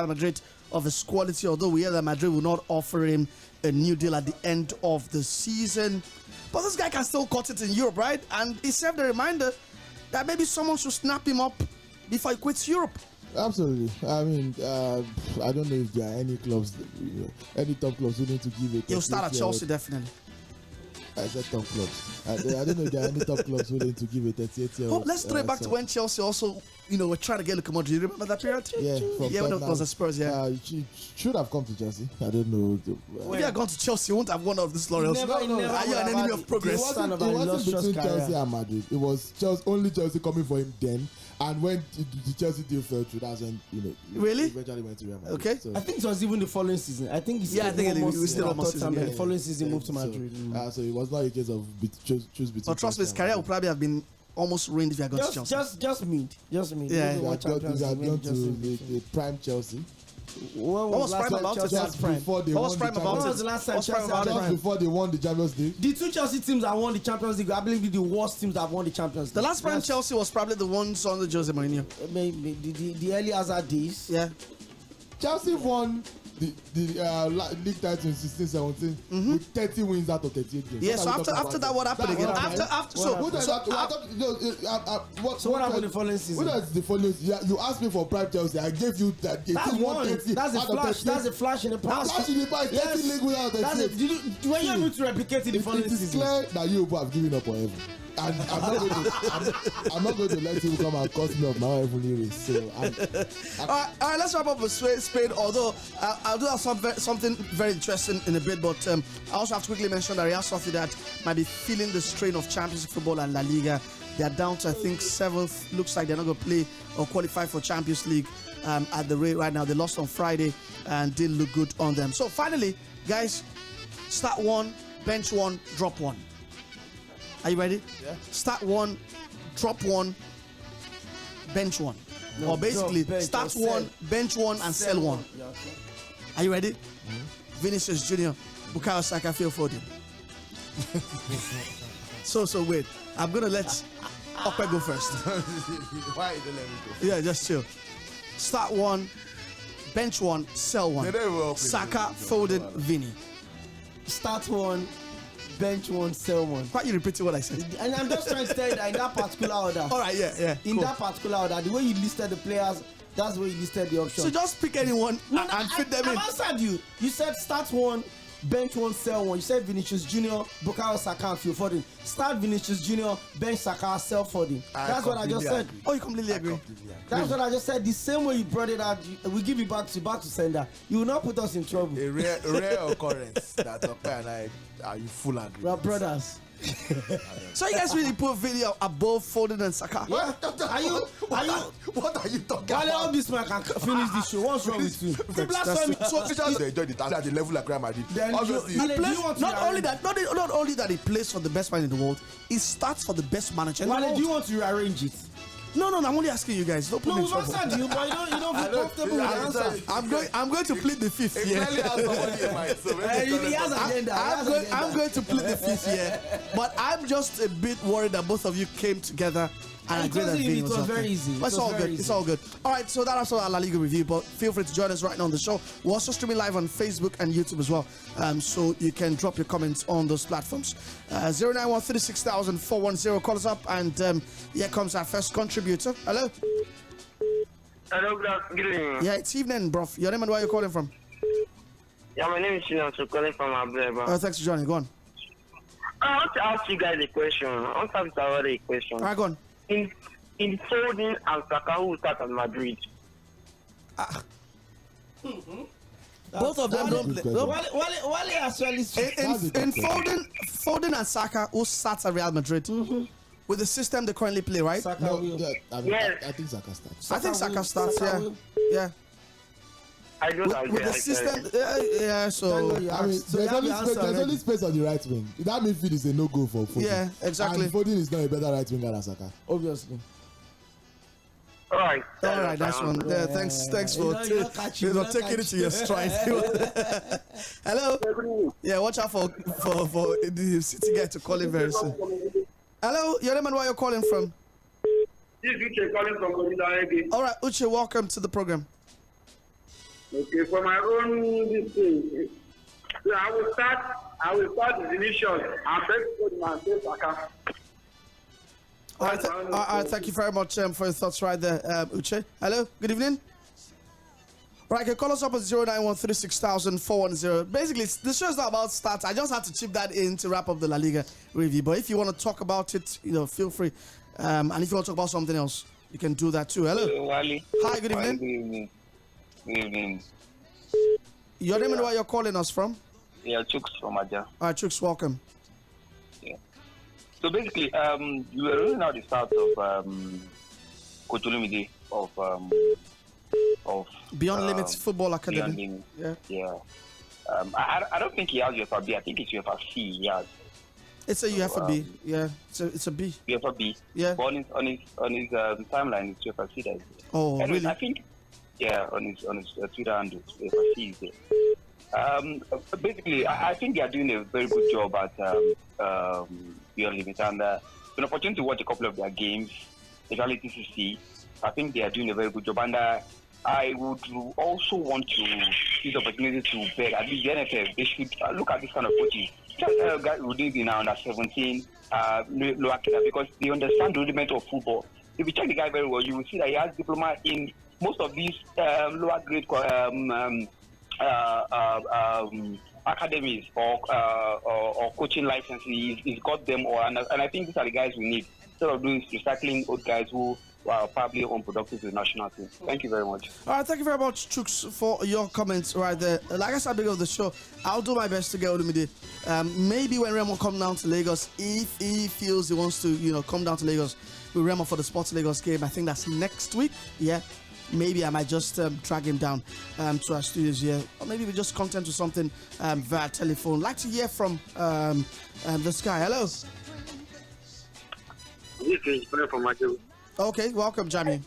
Madrid of his quality. Although we hear that Madrid will not offer him a new deal at the end of the season. But this guy can still cut it in Europe, right? And he served a reminder that maybe someone should snap him up before he quits Europe. Absolutely. I mean, I don't know if there are any clubs, any top clubs willing to give it. He'll start at Chelsea, definitely. I said top clubs. I don't know if there are any top clubs willing to give a 38-year-old. Let's throw it back to when Chelsea also, were trying to get Luka Modric. You remember that period? Yeah, when it was the Spurs. Yeah, she should have come to Chelsea. I don't know. If you had gone to Chelsea, you won't have one of these laurels. Are you an enemy of progress? It wasn't between Chelsea and Madrid. It was only Chelsea coming for him then. And when the Chelsea deal fell through, that's when really eventually went to Real Madrid. Okay, so, I think it was even the following season. I think he was still almost season. The following season moved to Madrid. So it was not a case of choose between. But trust me, his career would probably have been almost ruined if he had gone to Chelsea. Just mid. Yeah, he had gone to the prime Chelsea. What was prime about Chelsea before they won the before they won the Champions League? The 2 Chelsea teams that won the Champions League, I believe, the worst teams that won the Champions League. The last prime Chelsea was probably the ones under Jose Mourinho. Maybe the early hazard days. Yeah, Chelsea won the league title in 16-17 with 30 wins out of 38 games. Yeah, so after that, what happened again? What happened the following season? The following season, you asked me for prime Chelsea. I gave you that. That's a flash. That's a flash in the past. Flash in the past. 30 league wins out of 38. Were you able to replicate it the following season? It is clear that you have given up on everything. And I'm not going to let him come and cost me of my heavenly race. So, all right, let's wrap up with Spain. Although I'll do something very interesting in a bit, but I also have to quickly mention that Real Sociedad might be feeling the strain of Champions League football and La Liga. They are down to, I think, 7th. Looks like they're not going to play or qualify for Champions League at the rate right now. They lost on Friday and didn't look good on them. So finally, guys, start one, bench one, drop one. Are you ready? Yeah. Start one, drop one, bench one. No, or basically, bench start or one, bench one, and sell one. Yeah, okay. Are you ready? Vinicius Junior, Bukayo Saka, Phil Foden. So wait. I'm gonna let Okpe go first. Why you don't let me go? Yeah, just chill. Start one, bench one, sell one. Saka, Foden, Vini. Start one, bench one, sell one. Why you repeating what I said? And I'm just trying to tell you that in that particular order. All right, yeah. In cool. that particular order, the way you listed the players, that's the way you listed the options. So just pick anyone and fit them in. I answered you. You said start one, bench one, sell one. You said Vinicius Junior, Bukayo Saka, and Phil Foden. Start Vinicius Junior, bench Saka, sell Foden. That's what I just said. Oh, you completely agree? That's what I just said. The same way you brought it out, we give it back to sender. You will not put us in trouble. A rare occurrence that Okpe and I are you full agree. We are brothers. So you guys really put video above Foden and Saka? Yeah. What are you talking Why about? all this man can finish this show? What's wrong with you? So they enjoy the talent at the level like Real Madrid. Then obviously, He plays, not only that he plays for the best man in the world, he starts for the best manager in the Wale, world. do you want to rearrange it? No, I'm only asking you guys. Don't put me in we've trouble. answered you, but you don't feel comfortable with the answer. I'm going to plead the fifth here. clearly has somebody in mind. So He has agenda. I'm going to plead the fifth here, but I'm just a bit worried that both of you came together and agreed that Vini it was very easy. But it's all good. It's all good. All right, so that's our La Liga review. But feel free to join us right now on the show. We're also streaming live on Facebook and YouTube as well, so you can drop your comments on those platforms. 09136600410. Call us up, and here comes our first contributor. Hello. Hello, good evening. Yeah, it's evening, bro. Your name and where you're calling from? Yeah, my name is Shinan, so calling from Ableba. Oh, thanks for joining. Go on. I want to ask you guys a question. I want to ask already a question. All right, go on. In Foden and Saka, who will start at Madrid? Both of them don't play. Wale actually In Foden and Saka, who starts at Real Madrid with the system they currently play, right? Saka no, will. I think Saka starts. I think Saka starts. Yeah. I don't agree. With the system, yeah. So there's only space on the right wing. That midfield is a no-go for Foden. Yeah, exactly. And Foden is not a better right winger than Saka. Obviously. All right, nice one. Yeah, thanks for taking it to your stride. Hello. Yeah, watch out for the city guy to call in very soon. Hello, your name and where you're calling from? This is Uche calling from Kodida. All right, Uche, welcome to the program. Okay, for my own this thing, so I will start the Vinicius and best for my Saka. All right, thank you very much for your thoughts right there, Uche. Hello, good evening. Right, you can call us up at 09136600410. Basically, the show's not about stats. I just had to chip that in to wrap up the La Liga review. But if you want to talk about it, feel free. And if you want to talk about something else, you can do that too. Hello. Wally. Hi, good evening. Good evening. Good evening. Your name and where you're calling us from? Yeah, Chooks from Aja. All right, Chooks, welcome. Yeah. So basically, you were rolling out the start of Coach Olumide of Beyond Limits Football Academy. Beyond Limits. Yeah. I don't think he has UEFA B. I think it's UEFA C. He has. It's a UEFA B. Yeah, it's a B. UEFA B. Yeah. But on his timeline, it's UEFA C. That is. Oh, Anyways, really? I think. Yeah, on his Twitter handle, UEFA C is there. Basically, I think they are doing a very good job at Beyond Limits, and an opportunity to watch a couple of their games, especially TCC. I think they are doing a very good job, and I would also want to use the opportunity to beg at least the NFL. They should look at this kind of coaching. Just guys who do it now under 17, lower kidder, because they understand the rudiment of football. If you check the guy very well, you will see that he has diploma in most of these lower grade academies or coaching licenses. He's got them all, and I think these are the guys we need instead of doing recycling old guys who are probably unproductive to the national team. Thank you very much. All right, thank you very much, Chooks, for your comments right there. Like I said at the beginning of the show, I'll do my best to get Olumide. Maybe when Remo come down to Lagos, if he feels he wants to, come down to Lagos with Remo for the Sports Lagos game, I think that's next week. Yeah, maybe I might just drag him down to our studios here, or maybe we just content to something via telephone. Like to hear from the Sky. Hello. This is from Majo. Okay, welcome, Jamie.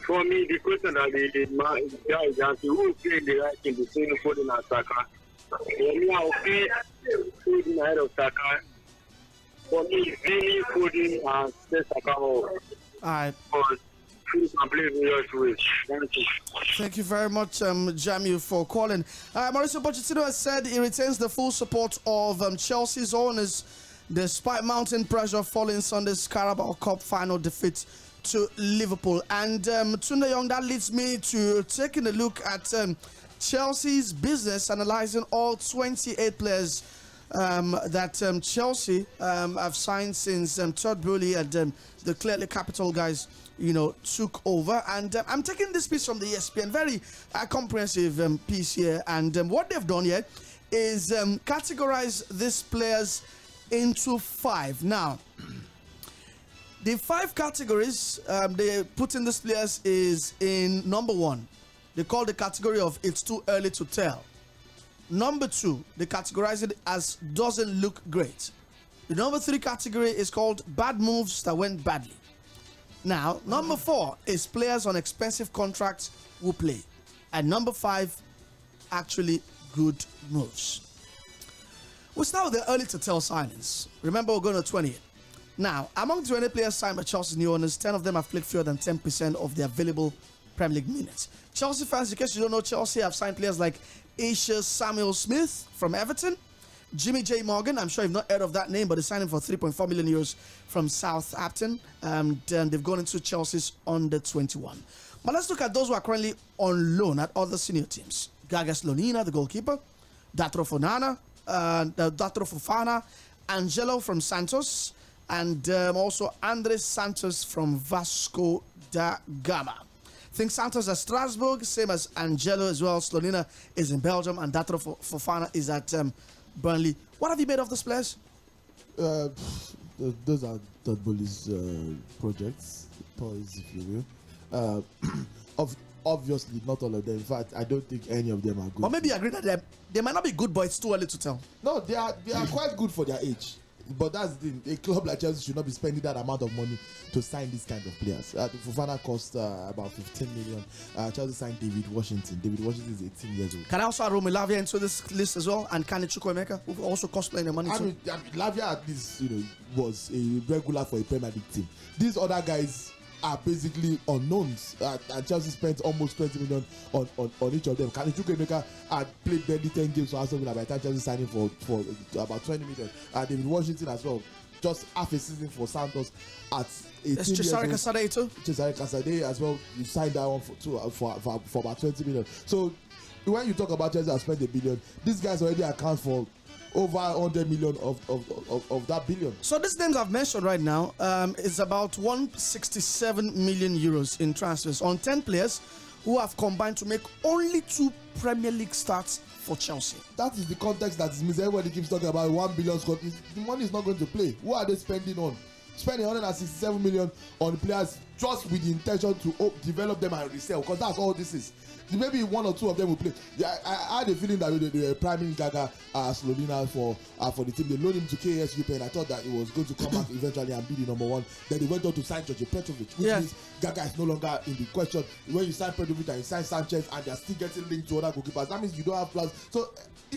For me, the question that the guy is asking, who is playing the right in between Foden and Saka? For me, I'll play Foden ahead of Saka. For me, it's really Foden and Saka. All right. Thank you very much, Jamu, for calling. Mauricio Pochettino has said he retains the full support of Chelsea's owners despite mounting pressure following Sunday's Carabao Cup final defeat to Liverpool. And Tunde Young, that leads me to taking a look at Chelsea's business, analysing all 28 players that Chelsea have signed since Todd Boehly and the Clearly Capital guys took over. And I'm taking this piece from the ESPN, very comprehensive piece here, and what they've done here is categorize these players into 5. Now, the 5 categories they put in these players is in number 1, they call the category of it's too early to tell. Number 2, they categorize it as doesn't look great. The number 3 category is called bad moves that went badly. Now, number 4 is players on expensive contracts who play. And number 5, actually good moves. We'll start with the early to tell signings. Remember, we're going to 28. Now, among 20 players signed by Chelsea's new owners, 10 of them have played fewer than 10% of the available Premier League minutes. Chelsea fans, in case you don't know, Chelsea have signed players like Aisha Samuel Smith from Everton, Jimmy J. Morgan, I'm sure you've not heard of that name, but they signed him for 3.4 million euros from Southampton, and they've gone into Chelsea's under 21. But let's look at those who are currently on loan at other senior teams. Gagas Lonina, the goalkeeper, Datro Fofana, Angelo from Santos, and also Andres Santos from Vasco da Gama. I think Santos at Strasbourg, same as Angelo as well. Slonina is in Belgium, and Datro Fofana is at Burnley. What have you made of this players? Those are Todd Boehly's projects, toys, if you will. Obviously, not all of them. In fact, I don't think any of them are good. Or maybe I agree that they might not be good, but it's too early to tell. No, they are quite good for their age. But that's the thing. A club like Chelsea should not be spending that amount of money to sign this kind of players. Fofana cost about 15 million. Chelsea signed David Washington. David Washington is 18 years old. Can I also add Romelu Lavia into this list as well? And Chukwuemeka, who also cost plenty of money too? Lavia at least was a regular for a Premier League team. These other guys are basically unknowns, and Chelsea spent almost 20 million on each of them. Chukwuemeka had played barely 10 games for Aston Villa by the time Chelsea signed him for about 20 million. David Washington as well, just half a season for Santos at 18 years old. Cesare Casade too. Cesare Casade as well, you signed that one for about 20 million. So when you talk about Chelsea have spent $1 billion, these guys already account for over 100 million of that billion. So these names I've mentioned right now is about 167 million euros in transfers on 10 players who have combined to make only 2 Premier League starts for Chelsea. That is the context that is missing. Everybody keeps talking about 1 billion squad. The money is not going to play. Who are they spending on? Spending 167 million on players just with the intention to develop them and resell, because that's all this is. Maybe 1 or 2 of them will play. Yeah, I had a feeling that they were priming Gaga Slonina for the team. They loaned him to KSU, and I thought that he was going to come back eventually and be the number 1. Then they went on to sign Jurgen, which means Gaga is no longer in the question. When you sign Petrovic and you sign Sanchez and they're still getting linked to other goalkeepers, that means you don't have plans. So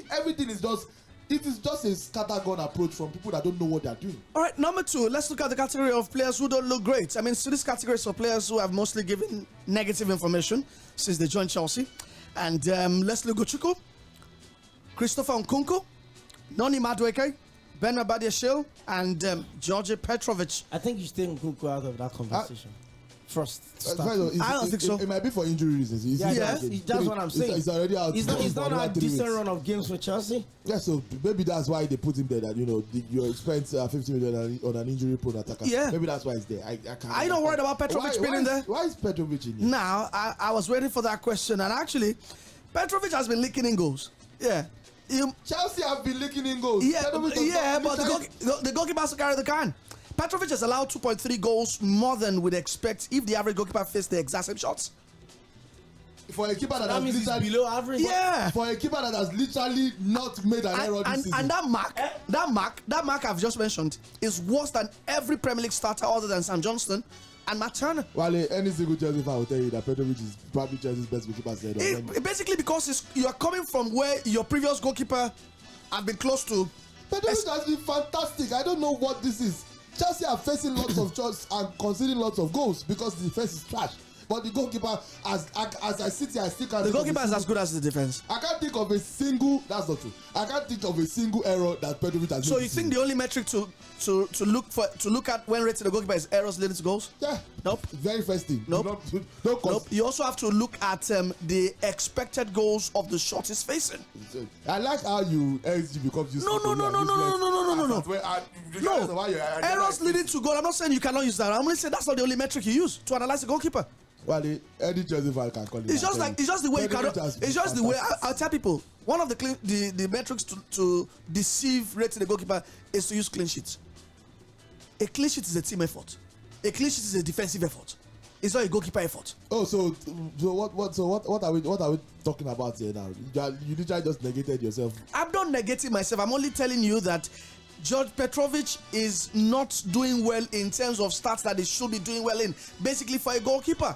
everything is just... It is just a scattergun approach from people that don't know what they're doing. All right, number 2, let's look at the category of players who don't look great. I mean, so this category is for players who have mostly given negative information since they joined Chelsea. And Leslie Gochuku, Christopher Nkunku, Noni Madueke, Ben Abadiashile, and Georgi Petrovic. I think you should take Nkunku out of that conversation. first. I don't think so. It might be for injury reasons. That's what I'm saying. It's already out. He's not a decent run of games for Chelsea. Yeah, so maybe that's why they put him there. That you spent 50 million on an injury-prone attacker. Yeah, maybe that's why he's there. I can't. Are you not worried about Petrovic being in there? Why is Petrovic in here? Now, I was waiting for that question, and actually, Petrovic has been leaking in goals. Yeah. Chelsea have been leaking in goals. Yeah, but the goalkeeper has to carry the can. Petrovic has allowed 2.3 goals more than we'd expect if the average goalkeeper faced the exact same shots. For a keeper that means he's below average. Yeah. For a keeper that has literally not made an error this season. And that mark I've just mentioned is worse than every Premier League starter other than Sam Johnston and Matt Turner. Well, any single Chelsea fan will tell you that Petrovic is probably Chelsea's best goalkeeper. Basically because you're coming from where your previous goalkeeper have been close to. Petrovic has been fantastic. I don't know what this is. Chelsea are facing lots of shots and conceding lots of goals because the defense is trash. But the goalkeeper, as I sit here, I still can't. The goalkeeper is as good as the defense. I can't think of a single. That's not true. I can't think of a single error that Petrovic has. So you think the only metric to look at when rating the goalkeeper is errors leading to goals? Yeah. Nope. Very first thing. Nope. You also have to look at the expected goals of the shots he's facing. I like how you XG becomes useful. No. Errors leading to goal. I'm not saying you cannot use that. I'm only saying that's not the only metric you use to analyze the goalkeeper. Well, any Chelsea fan can call it. It's just the way you cannot. It's just the way I'll tell people. One of the metrics to deceive rating the goalkeeper is to use clean sheets. A clean sheet is a team effort. A clean sheet is a defensive effort. It's not a goalkeeper effort. Oh, so what are we talking about here now? You literally just negated yourself. I'm not negating myself. I'm only telling you that George Petrovic is not doing well in terms of stats that he should be doing well in. Basically, for a goalkeeper.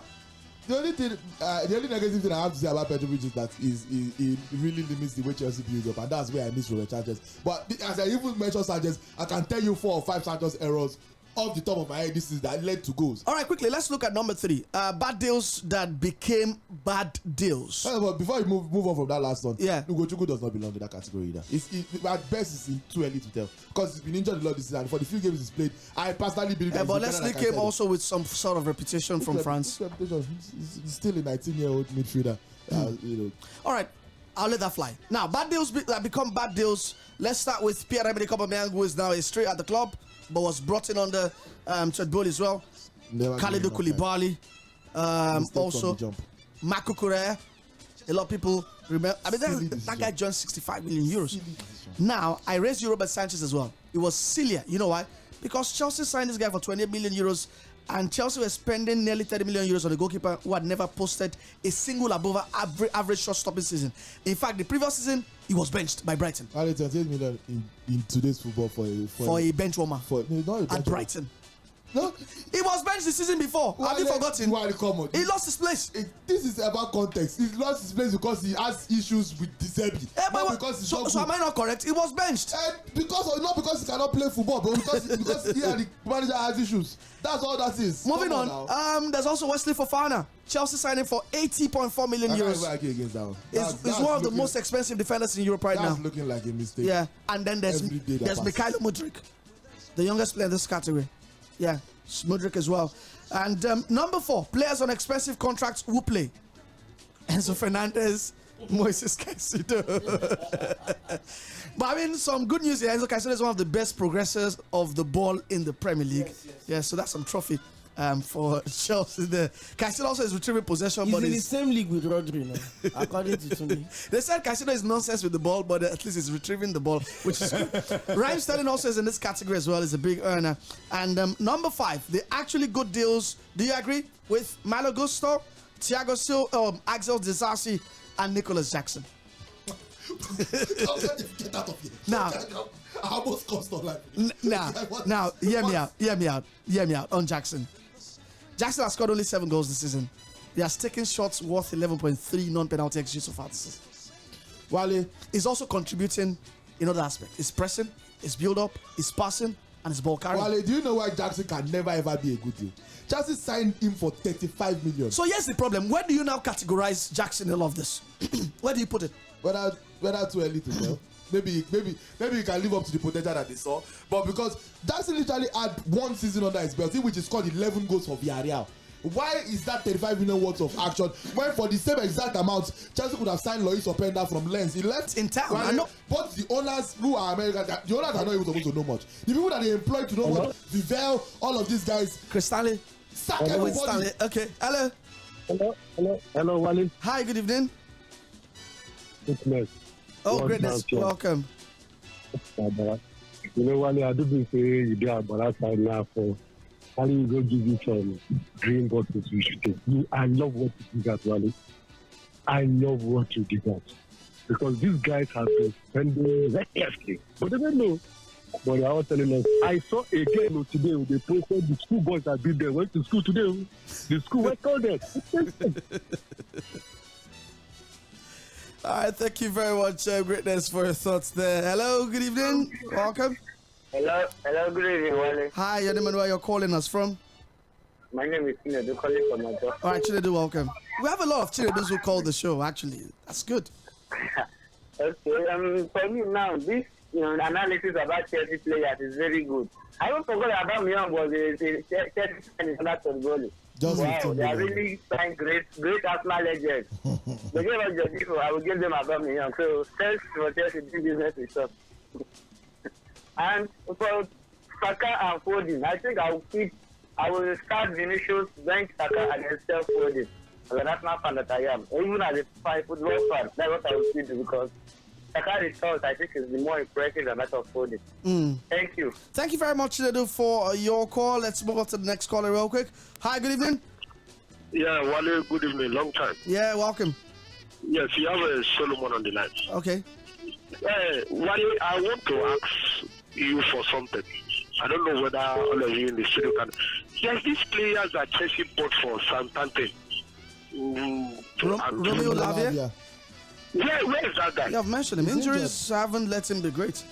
The only negative thing I have to say about Petrovic is that he really limits the way Chelsea builds up, and that's where I miss Robert Sanchez. But as I even mentioned Sanchez, I can tell you 4 or 5 Sanchez errors off the top of my head. This is that led to goals. All right, quickly, let's look at number 3. Bad deals that became bad deals. But before you move on from that last one, yeah, Ugochukwu does not belong to that category either. At best, it's too early to tell because he's been injured a lot this season. And for the few games he's played, I personally believe. But let's link him also with some sort of reputation from France. He's still a 19-year-old midfielder. All right. I'll let that fly. Now, bad deals that become bad deals. Let's start with Pierre-Emerick Aubameyang, who is now a straight at the club, but was brought in under Tchadbol as well. Kalidou Koulibaly, also Marco Correa. A lot of people remember. I mean, that guy joined 65 million euros. Now, I raised you Robert Sanchez as well. It was Celia. You know why? Because Chelsea signed this guy for 28 million euros, and Chelsea were spending nearly 30 million euros on a goalkeeper who had never posted a single above average shot stopping season. In fact, the previous season, he was benched by Brighton. 28 million in today's football for a bench warmer at Brighton. No, he was benched the season before. Have you forgotten? He lost his place. This is about context. He lost his place because he has issues with De Zerbi. So am I not correct? He was benched. Not because he cannot play football, but because he and the manager has issues. That's all that is. Moving on. There's also Wesley Fofana. Chelsea signed him for 80.4 million euros. He's one of the most expensive defenders in Europe right now. That's looking like a mistake. Yeah, and then there's Mikhailo Mudryk, the youngest player in this category. Yeah, Mudryk as well. And number 4, players on expensive contracts who play. Enzo Fernandez, Moises Caicedo. But I mean, some good news here. Enzo Caicedo is one of the best progressors of the ball in the Premier League. Yes. So that's some trophy for Chelsea there. Caicedo also is retrieving possession. He's in the same league with Rodri now, according to me. They said Caicedo is nonsense with the ball, but at least he's retrieving the ball, which is good. Raheem Sterling also is in this category as well. He's a big earner. And number 5, the actually good deals. Do you agree with Malo Gusto, Thiago Silva, Axel Disasi, and Nicholas Jackson? Get out of here. Now, I almost cost on life. Now, hear me out on Jackson. Jackson has scored only 7 goals this season. He has taken shots worth 11.3 non-penalty XG so far this season. While he's also contributing in other aspects. His pressing, his build-up, his passing, and his ball carrying. Wale, do you know why Jackson can never ever be a good deal? Chelsea signed him for 35 million. So here's the problem. Where do you now categorize Jackson in all of this? Where do you put it? Whether too early to tell. Maybe you can live up to the potential that they saw. But because Jackson literally had 1 season under his belt, which is called 11 goals for Villarreal. Why is that 35 million worth of action when for the same exact amount Chelsea could have signed Lois Openda from Lens? He left in town. I know. But the owners who are American, the owners are not even supposed to know much. The people that they employ to know much, 𝐕𝐵L, all of these guys. Crystalli. Sack everybody. Okay. Hello. Hello, Wally. Hi, good evening. Goodness. Oh, greatness. Welcome. You know, Wally, I do think you do have balance right now for Wally, you go give you some green bottles we should take. I love what you did that, Wally. I love what you did that. Because these guys have been spending recklessly. But they don't know. But they are all telling us. I saw a game today they posted the school boys that did them went to school today. The school went called them. All right, thank you very much, Greatness, for your thoughts there. Hello, good evening. Welcome. Hello, good evening, Wally. Hi, your name and where you're calling us from? My name is Chinedu, calling from my job. All right, Chinedu, welcome. We have a lot of Chinedus who call the show, actually. That's good. Okay, for me now, this analysis about Chelsea players is very good. I don't forget about Milan was a Chelsea fan in that goal. Wow, they are really signed great Arsenal legends. They gave us Jodifo, I will give them about Milan. So thanks for Chelsea doing business with us. And for Saka and Foden, I think I will start Vinicius, bench Saka against Foden. As an Arsenal fan that I am, even as a football fan, that's what I will do because Saka results, I think, is the more impressive than that of Foden. Thank you. Thank you very much, Chinedu, for your call. Let's move on to the next caller real quick. Hi, good evening. Yeah, Wale, good evening. Long time. Yeah, welcome. Yes, you have a Solomon on the line. Okay. Wale, I want to ask you for something. I don't know whether all of you in the studio can. There's these players that Chelsea bought for Southampton. Romeo Lavia? Where is that guy? You have mentioned him. Injuries haven't let him be great.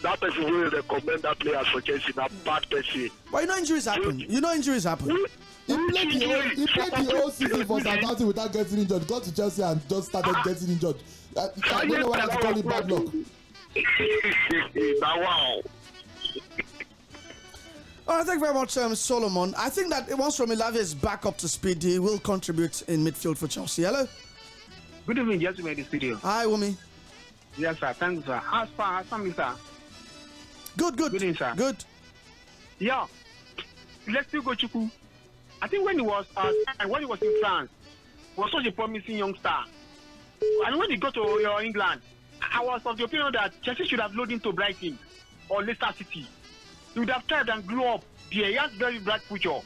That person will recommend that player for Chelsea, that bad person. But injuries happen. Injuries happen. He played the whole season for Southampton without getting injured. Got to Chelsea and just started getting injured. I don't know why that's called bad luck. Wow. All right, thank you very much, Solomon. I think that once Romeo Lavia is back up to speed, he will contribute in midfield for Chelsea. Hello. Good evening, gentlemen in the studio. Hi, Wumi. Yes, sir. Thank you, sir. As far as I'm, sir. Good. Good evening, sir. Good. Yeah. Let's still go Chuku. I think when he was in France, he was such a promising youngster. And when he got to England, I was of the opinion that Chelsea should have loaded into Brighton or Leicester City. He would have tried and grew up there. He has very bright future.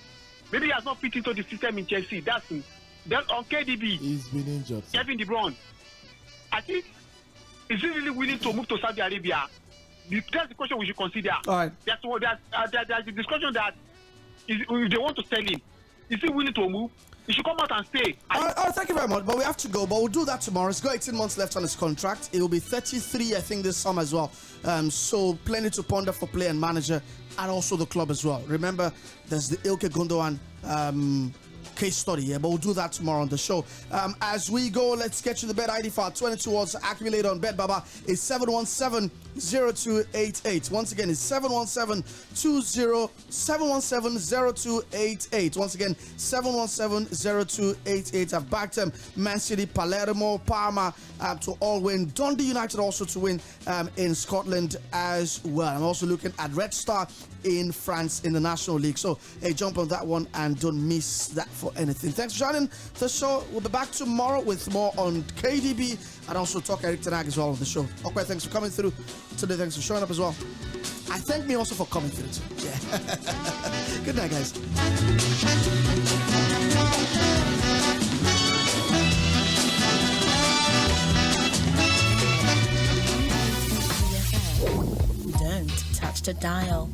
Maybe he has not fit into the system in Chelsea. That's him. Then on KDB, he's been injured. Kevin De Bruyne. I think, is he really willing to move to Saudi Arabia? That's the question we should consider. All right. There's the discussion that if they want to sell him, is he willing to move? He should come out and stay. All right, thank you very much. But we have to go. But we'll do that tomorrow. He's got 18 months left on his contract. It will be 33, I think, this summer as well. So plenty to ponder for player and manager, and also the club as well. Remember, there's the Ilkay Gundogan case study here, but we'll do that tomorrow on the show. As we go, let's get you the bet ID for our 22 odds accumulator on Bet Baba is 717-0288. Once again, it's 717-0288. Once again, 717-0288. I've backed Man City, Palermo, Parma to all win. Dundee United also to win in Scotland as well. I'm also looking at Red Star in France in the National League. So, hey, jump on that one and don't miss that for anything. Thanks for joining the show. We'll be back tomorrow with more on KDB and also talk Erik ten Hag as well on the show. Okay, thanks for coming through today. Thanks for showing up as well. I thank me also for coming through too. Yeah. Good night, guys. Don't touch the dial.